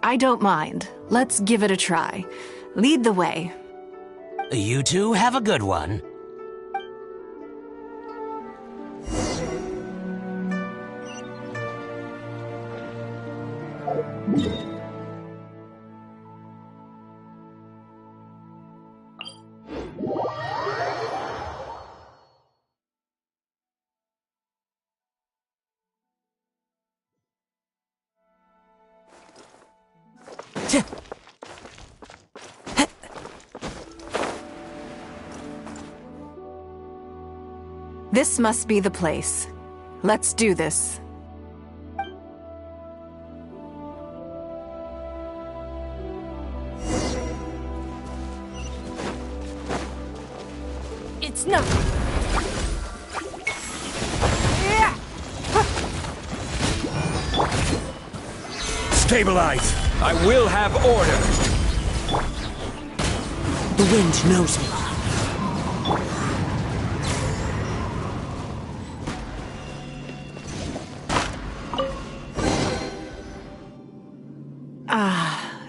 I don't mind. Let's give it a try. Lead the way. You two have a good one. This must be the place. Let's do this. It's not. Stabilize! I will have order! The wind knows me.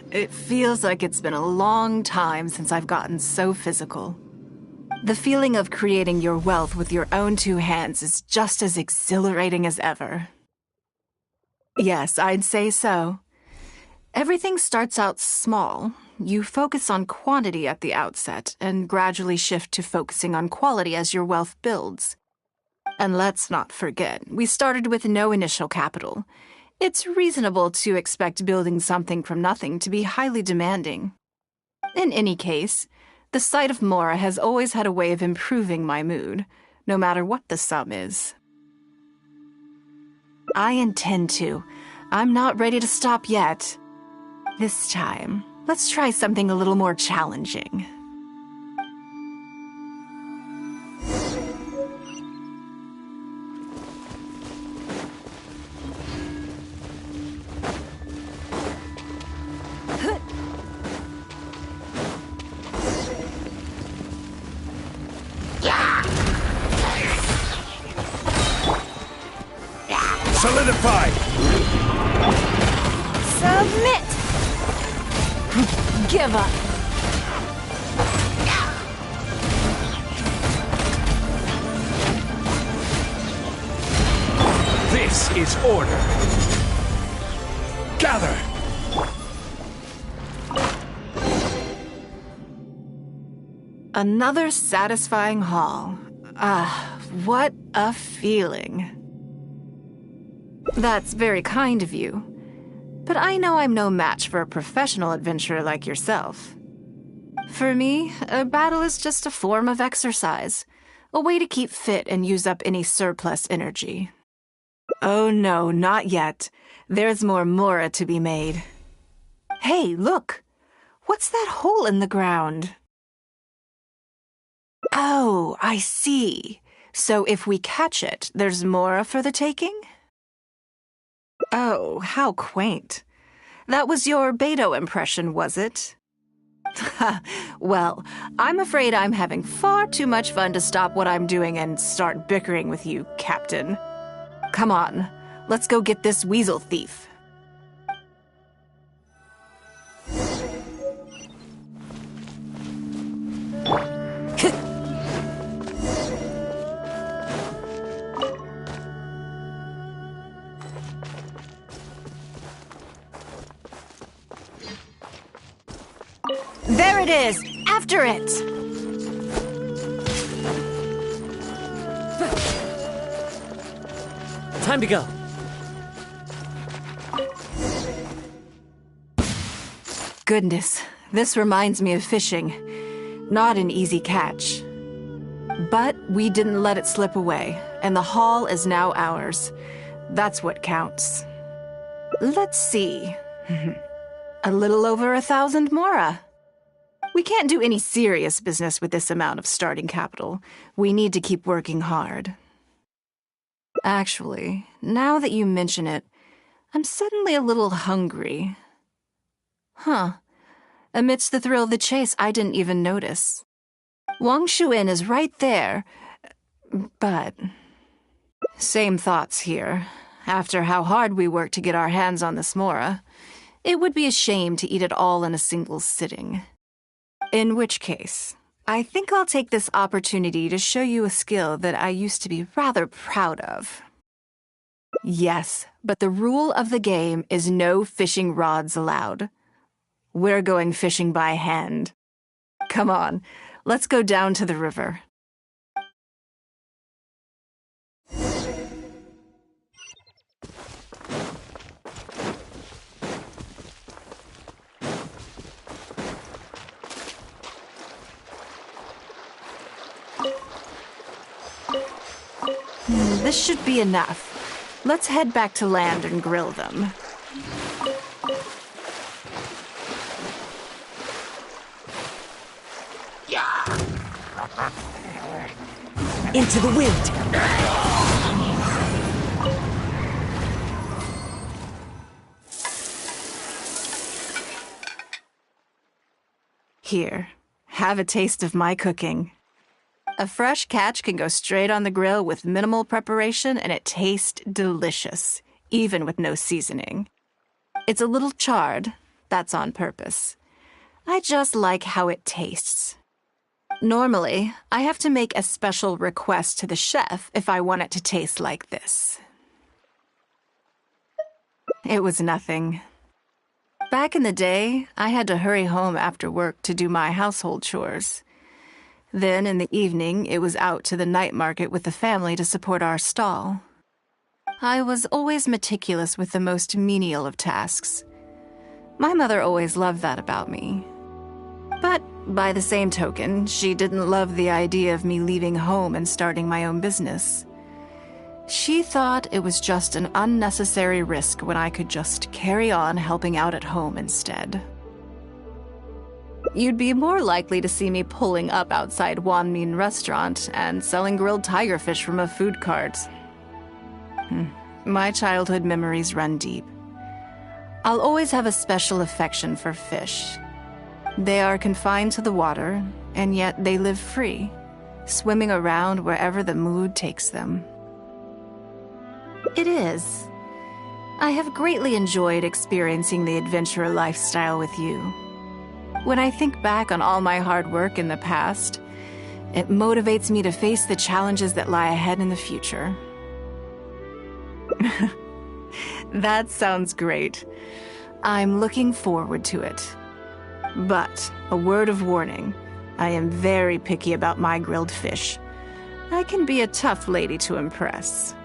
It feels like it's been a long time since I've gotten so physical. The feeling of creating your wealth with your own two hands is just as exhilarating as ever. Yes, I'd say so. Everything starts out small. You focus on quantity at the outset and gradually shift to focusing on quality as your wealth builds. And let's not forget, we started with no initial capital. It's reasonable to expect building something from nothing to be highly demanding. In any case, the sight of Mora has always had a way of improving my mood, no matter what the sum is. I intend to. I'm not ready to stop yet. This time, let's try something a little more challenging. Solidify! Submit! Give up! This is order! Gather! Another satisfying haul. What a feeling. That's very kind of you. But I know I'm no match for a professional adventurer like yourself. For me, a battle is just a form of exercise, a way to keep fit and use up any surplus energy. Oh no, not yet. There's more Mora to be made. Hey, look! What's that hole in the ground? Oh, I see. So if we catch it, there's Mora for the taking? Oh, how quaint. That was your Beto impression, was it? Well, I'm afraid I'm having far too much fun to stop what I'm doing and start bickering with you, Captain. Come on, let's go get this weasel thief. There it is! After it! Time to go. Goodness, this reminds me of fishing. Not an easy catch. But we didn't let it slip away, and the haul is now ours. That's what counts. Let's see. A little over 1,000 Mora. We can't do any serious business with this amount of starting capital. We need to keep working hard. Actually, now that you mention it, I'm suddenly a little hungry. Huh. Amidst the thrill of the chase, I didn't even notice. Wang Shuin is right there, but... Same thoughts here. After how hard we worked to get our hands on this Mora, it would be a shame to eat it all in a single sitting. In which case, I think I'll take this opportunity to show you a skill that I used to be rather proud of. Yes, but the rule of the game is no fishing rods allowed. We're going fishing by hand. Come on, let's go down to the river. This should be enough. Let's head back to land and grill them. Into the wind! Here, have a taste of my cooking. A fresh catch can go straight on the grill with minimal preparation and it tastes delicious, even with no seasoning. It's a little charred, that's on purpose. I just like how it tastes. Normally, I have to make a special request to the chef if I want it to taste like this. It was nothing. Back in the day, I had to hurry home after work to do my household chores. Then, in the evening, it was out to the night market with the family to support our stall. I was always meticulous with the most menial of tasks. My mother always loved that about me. But, by the same token, she didn't love the idea of me leaving home and starting my own business. She thought it was just an unnecessary risk when I could just carry on helping out at home instead. You'd be more likely to see me pulling up outside Wanmin Restaurant and selling grilled tigerfish from a food cart. My childhood memories run deep. I'll always have a special affection for fish. They are confined to the water, and yet they live free, swimming around wherever the mood takes them. It is. I have greatly enjoyed experiencing the adventurer lifestyle with you. When I think back on all my hard work in the past, it motivates me to face the challenges that lie ahead in the future. That sounds great. I'm looking forward to it. But, a word of warning, I am very picky about my grilled fish. I can be a tough lady to impress.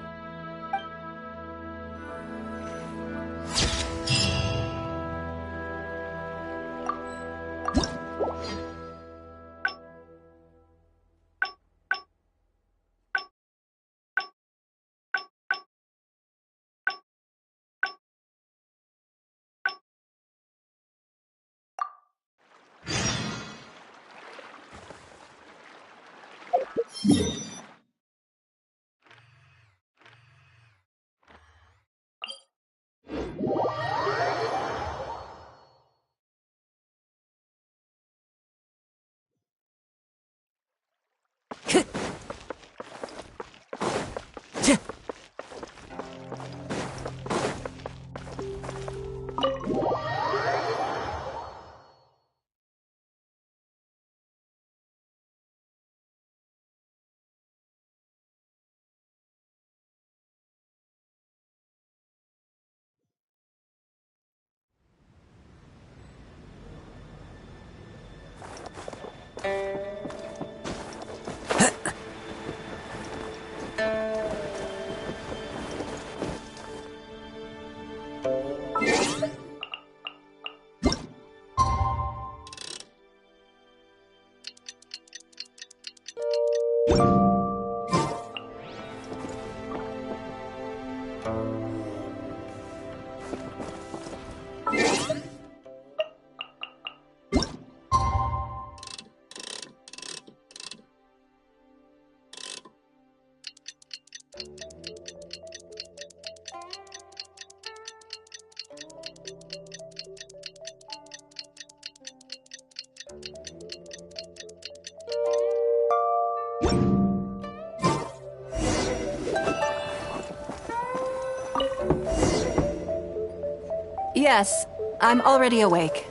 Yes, I'm already awake.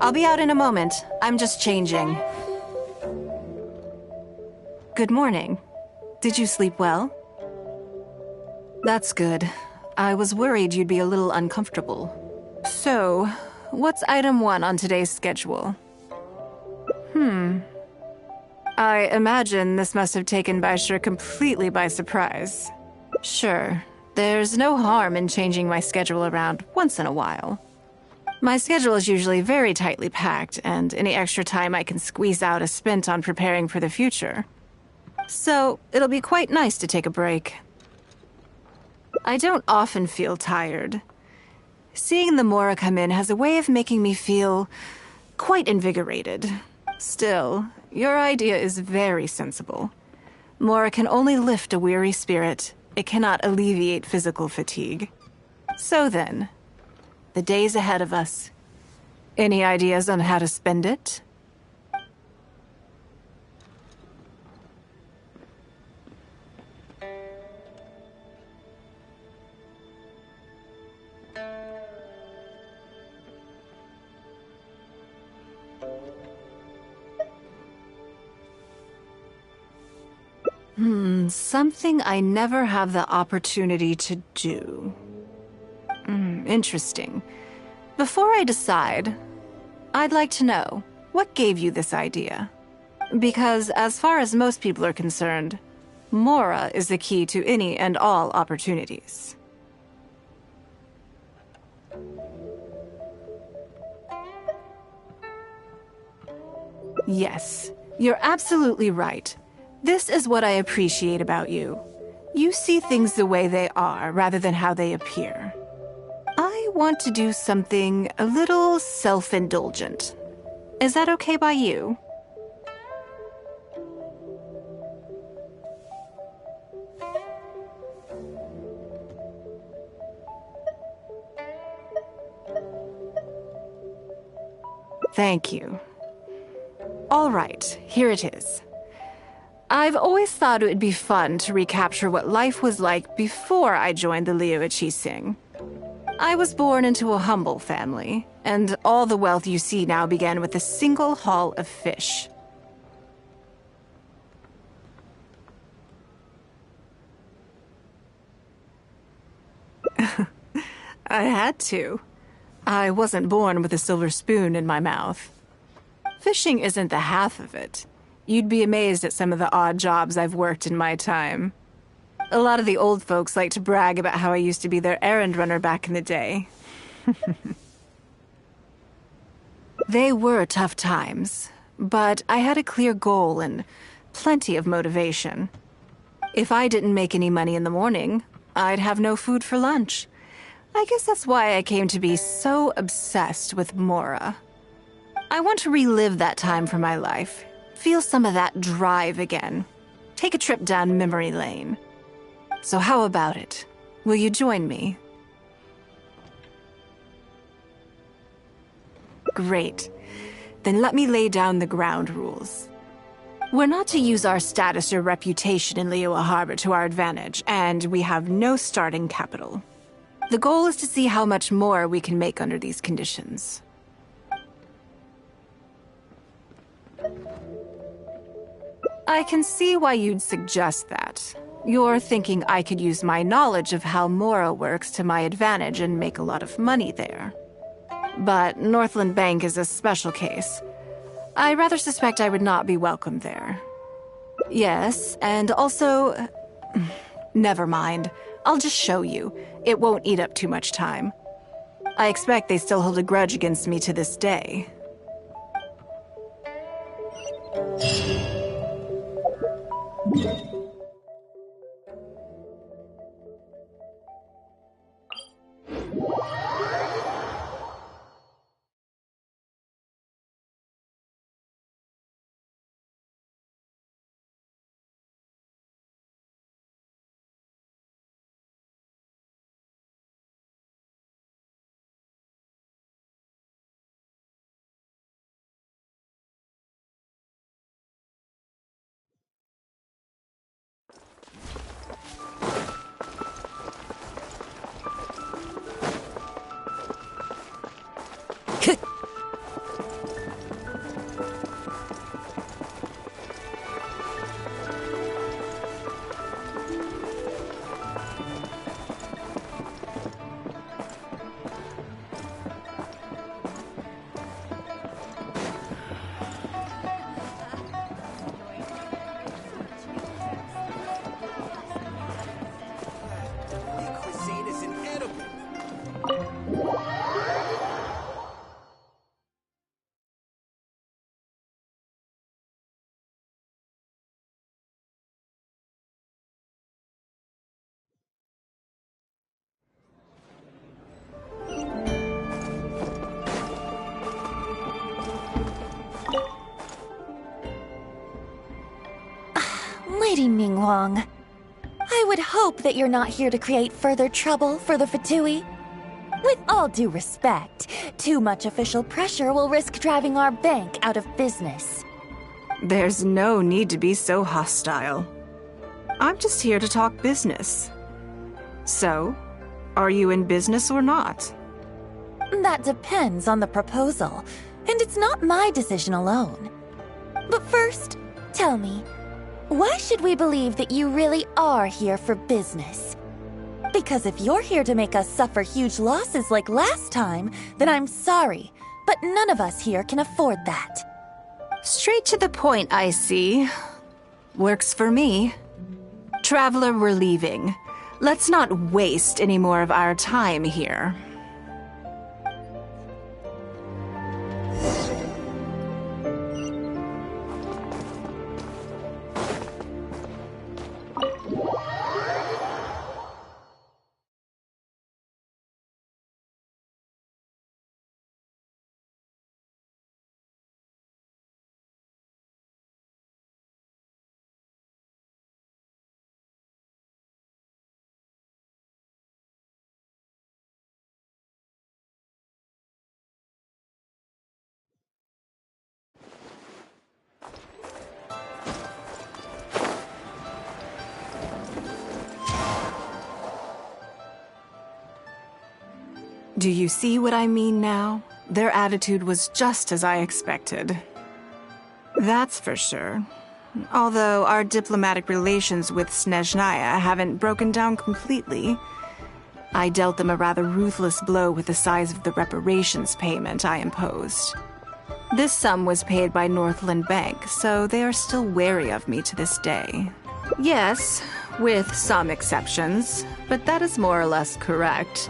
I'll be out in a moment. I'm just changing. Good morning. Did you sleep well? That's good. I was worried you'd be a little uncomfortable. So, what's item 1 on today's schedule? I imagine this must have taken Baisha completely by surprise. Sure, there's no harm in changing my schedule around once in a while. My schedule is usually very tightly packed, and any extra time I can squeeze out is spent on preparing for the future. So it'll be quite nice to take a break. I don't often feel tired. Seeing the Mora come in has a way of making me feel quite invigorated. Still, your idea is very sensible. Mora can only lift a weary spirit. It cannot alleviate physical fatigue. So then, the days ahead of us. Any ideas on how to spend it? Something I never have the opportunity to do. Interesting. Before I decide, I'd like to know, what gave you this idea? Because as far as most people are concerned, Mora is the key to any and all opportunities. Yes, you're absolutely right. This is what I appreciate about you. You see things the way they are, rather than how they appear. I want to do something a little self-indulgent. Is that okay by you? Thank you. All right, here it is. I've always thought it would be fun to recapture what life was like before I joined the Liu Sing. I was born into a humble family, and all the wealth you see now began with a single haul of fish. I had to. I wasn't born with a silver spoon in my mouth. Fishing isn't the half of it. You'd be amazed at some of the odd jobs I've worked in my time. A lot of the old folks like to brag about how I used to be their errand runner back in the day. They were tough times, but I had a clear goal and plenty of motivation. If I didn't make any money in the morning, I'd have no food for lunch. I guess that's why I came to be so obsessed with Mora. I want to relive that time for my life. Feel some of that drive again. Take a trip down memory lane. So how about it? Will you join me? Great. Then let me lay down the ground rules. We're not to use our status or reputation in Liyue Harbor to our advantage, and we have no starting capital. The goal is to see how much more we can make under these conditions. I can see why you'd suggest that. You're thinking I could use my knowledge of how Mora works to my advantage and make a lot of money there. But Northland Bank is a special case. I rather suspect I would not be welcome there. Yes, and also... Never mind. I'll just show you. It won't eat up too much time. I expect they still hold a grudge against me to this day. Lady Ningguang. I would hope that you're not here to create further trouble for the Fatui. With all due respect, too much official pressure will risk driving our bank out of business. There's no need to be so hostile. I'm just here to talk business. So, are you in business or not? That depends on the proposal, and it's not my decision alone. But first, tell me, why should we believe that you really are here for business? Because if you're here to make us suffer huge losses like last time, then I'm sorry, but none of us here can afford that. Straight to the point, I see. Works for me. Traveler, we're leaving. Let's not waste any more of our time here. Do you see what I mean now? Their attitude was just as I expected. That's for sure. Although our diplomatic relations with Snezhnaya haven't broken down completely. I dealt them a rather ruthless blow with the size of the reparations payment I imposed. This sum was paid by Northland Bank, so they are still wary of me to this day. Yes, with some exceptions, but that is more or less correct.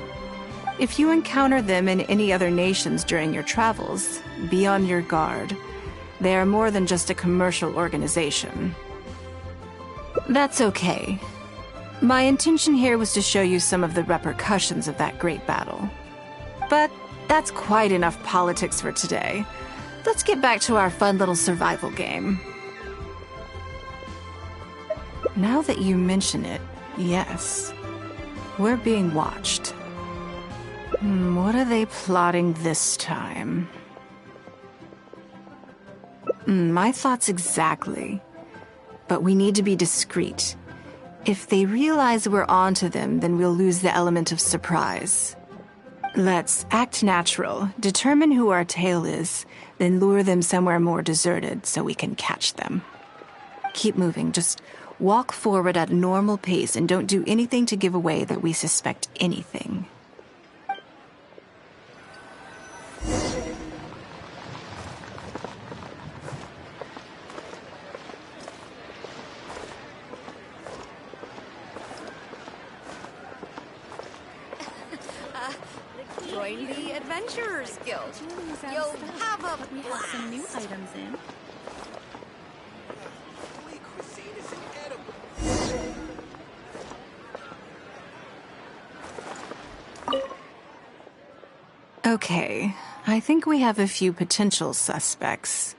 If you encounter them in any other nations during your travels, be on your guard. They are more than just a commercial organization. That's okay. My intention here was to show you some of the repercussions of that great battle. But that's quite enough politics for today. Let's get back to our fun little survival game. Now that you mention it, yes. We're being watched. What are they plotting this time? My thoughts exactly. But we need to be discreet. If they realize we're onto them, then we'll lose the element of surprise. Let's act natural, determine who our tail is, then lure them somewhere more deserted so we can catch them. Keep moving, just walk forward at a normal pace and don't do anything to give away that we suspect anything. Join the Adventurers Guild. You'll have a blast. Some new items in. Okay, I think we have a few potential suspects.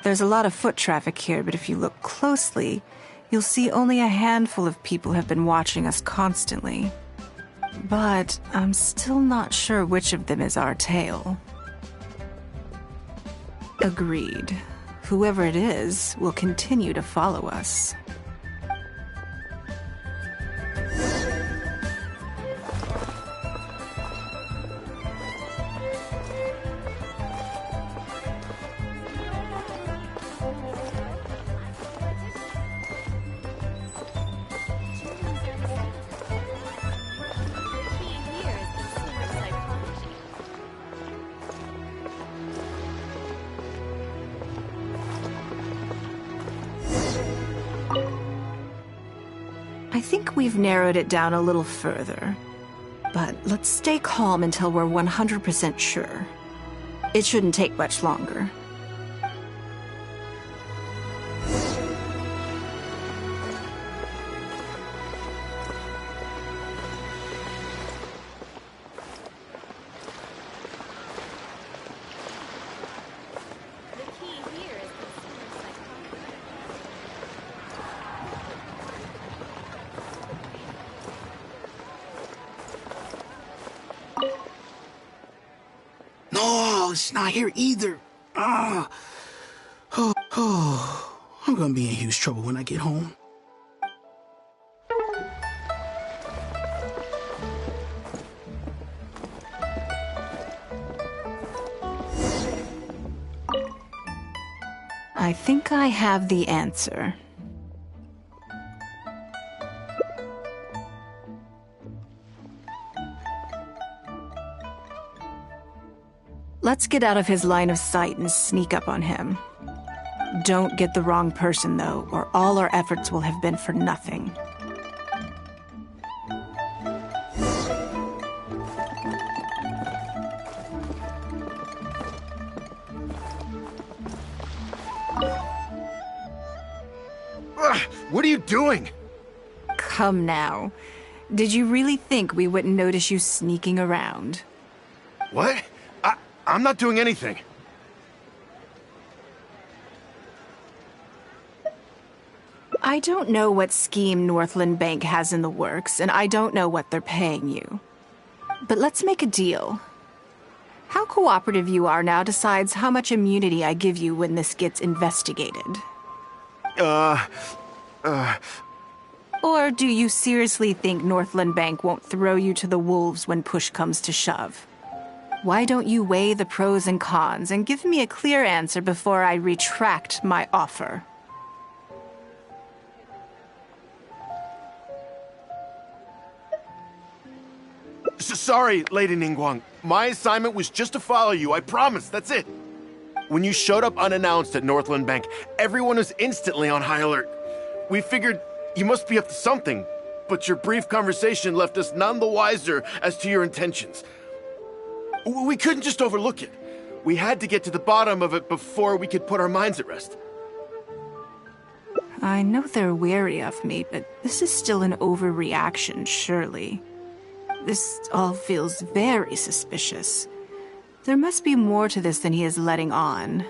There's a lot of foot traffic here, but if you look closely, you'll see only a handful of people have been watching us constantly. But I'm still not sure which of them is our tail. Agreed. Whoever it is will continue to follow us. I think we've narrowed it down a little further. But let's stay calm until we're 100% sure. It shouldn't take much longer. Alice not here either. I'm gonna be in huge trouble when I get home. I think I have the answer. Let's get out of his line of sight and sneak up on him. Don't get the wrong person, though, or all our efforts will have been for nothing. What are you doing? Come now. Did you really think we wouldn't notice you sneaking around? What? I'm not doing anything. I don't know what scheme Northland Bank has in the works, and I don't know what they're paying you. But let's make a deal. How cooperative you are now decides how much immunity I give you when this gets investigated. Or do you seriously think Northland Bank won't throw you to the wolves when push comes to shove? Why don't you weigh the pros and cons and give me a clear answer before I retract my offer? Sorry, Lady Ningguang. My assignment was just to follow you, I promise, that's it. When you showed up unannounced at Northland Bank, everyone was instantly on high alert. We figured you must be up to something, but your brief conversation left us none the wiser as to your intentions. We couldn't just overlook it. We had to get to the bottom of it before we could put our minds at rest. I know they're wary of me, but this is still an overreaction, surely. This all feels very suspicious. There must be more to this than he is letting on.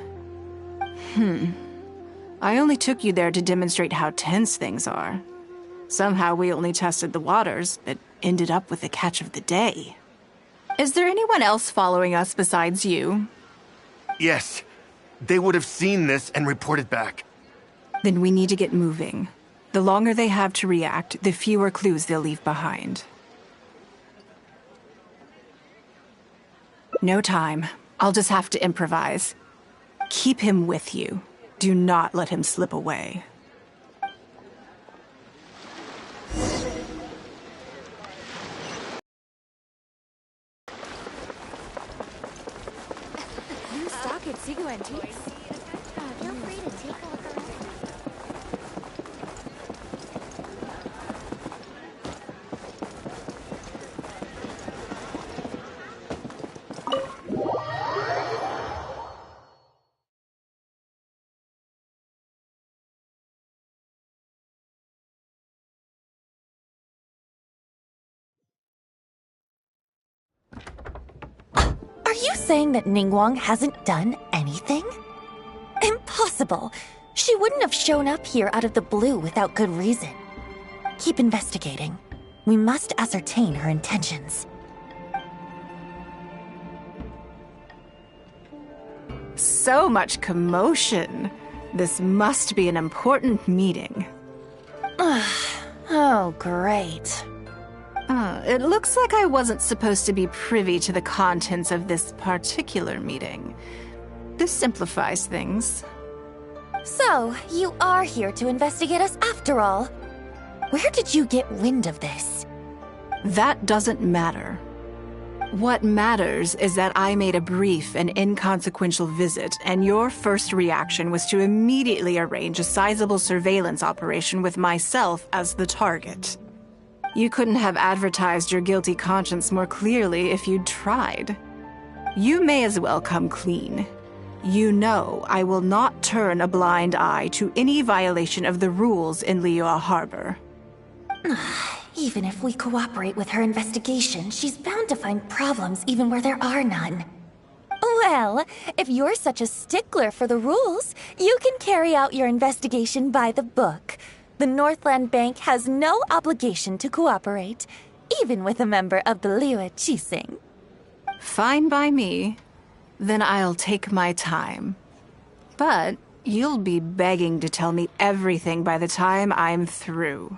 I only took you there to demonstrate how tense things are. Somehow we only tested the waters, but ended up with the catch of the day. Is there anyone else following us besides you? Yes. They would have seen this and reported back. Then we need to get moving. The longer they have to react, the fewer clues they'll leave behind. No time. I'll just have to improvise. Keep him with you. Do not let him slip away. New stock at Sigu Antiques. Feel free to take a look around. Are you saying that Ningguang hasn't done anything? Impossible! She wouldn't have shown up here out of the blue without good reason. Keep investigating. We must ascertain her intentions. So much commotion. This must be an important meeting. Oh, great. It looks like I wasn't supposed to be privy to the contents of this particular meeting. This simplifies things. So, you are here to investigate us after all. Where did you get wind of this? That doesn't matter. What matters is that I made a brief and inconsequential visit, and your first reaction was to immediately arrange a sizable surveillance operation with myself as the target. You couldn't have advertised your guilty conscience more clearly if you'd tried. You may as well come clean. You know I will not turn a blind eye to any violation of the rules in Liyue Harbor. Even if we cooperate with her investigation, she's bound to find problems even where there are none. Well, if you're such a stickler for the rules, you can carry out your investigation by the book. The Northland Bank has no obligation to cooperate, even with a member of the Liyue Qixing. Fine by me. then I'll take my time. But you'll be begging to tell me everything by the time I'm through.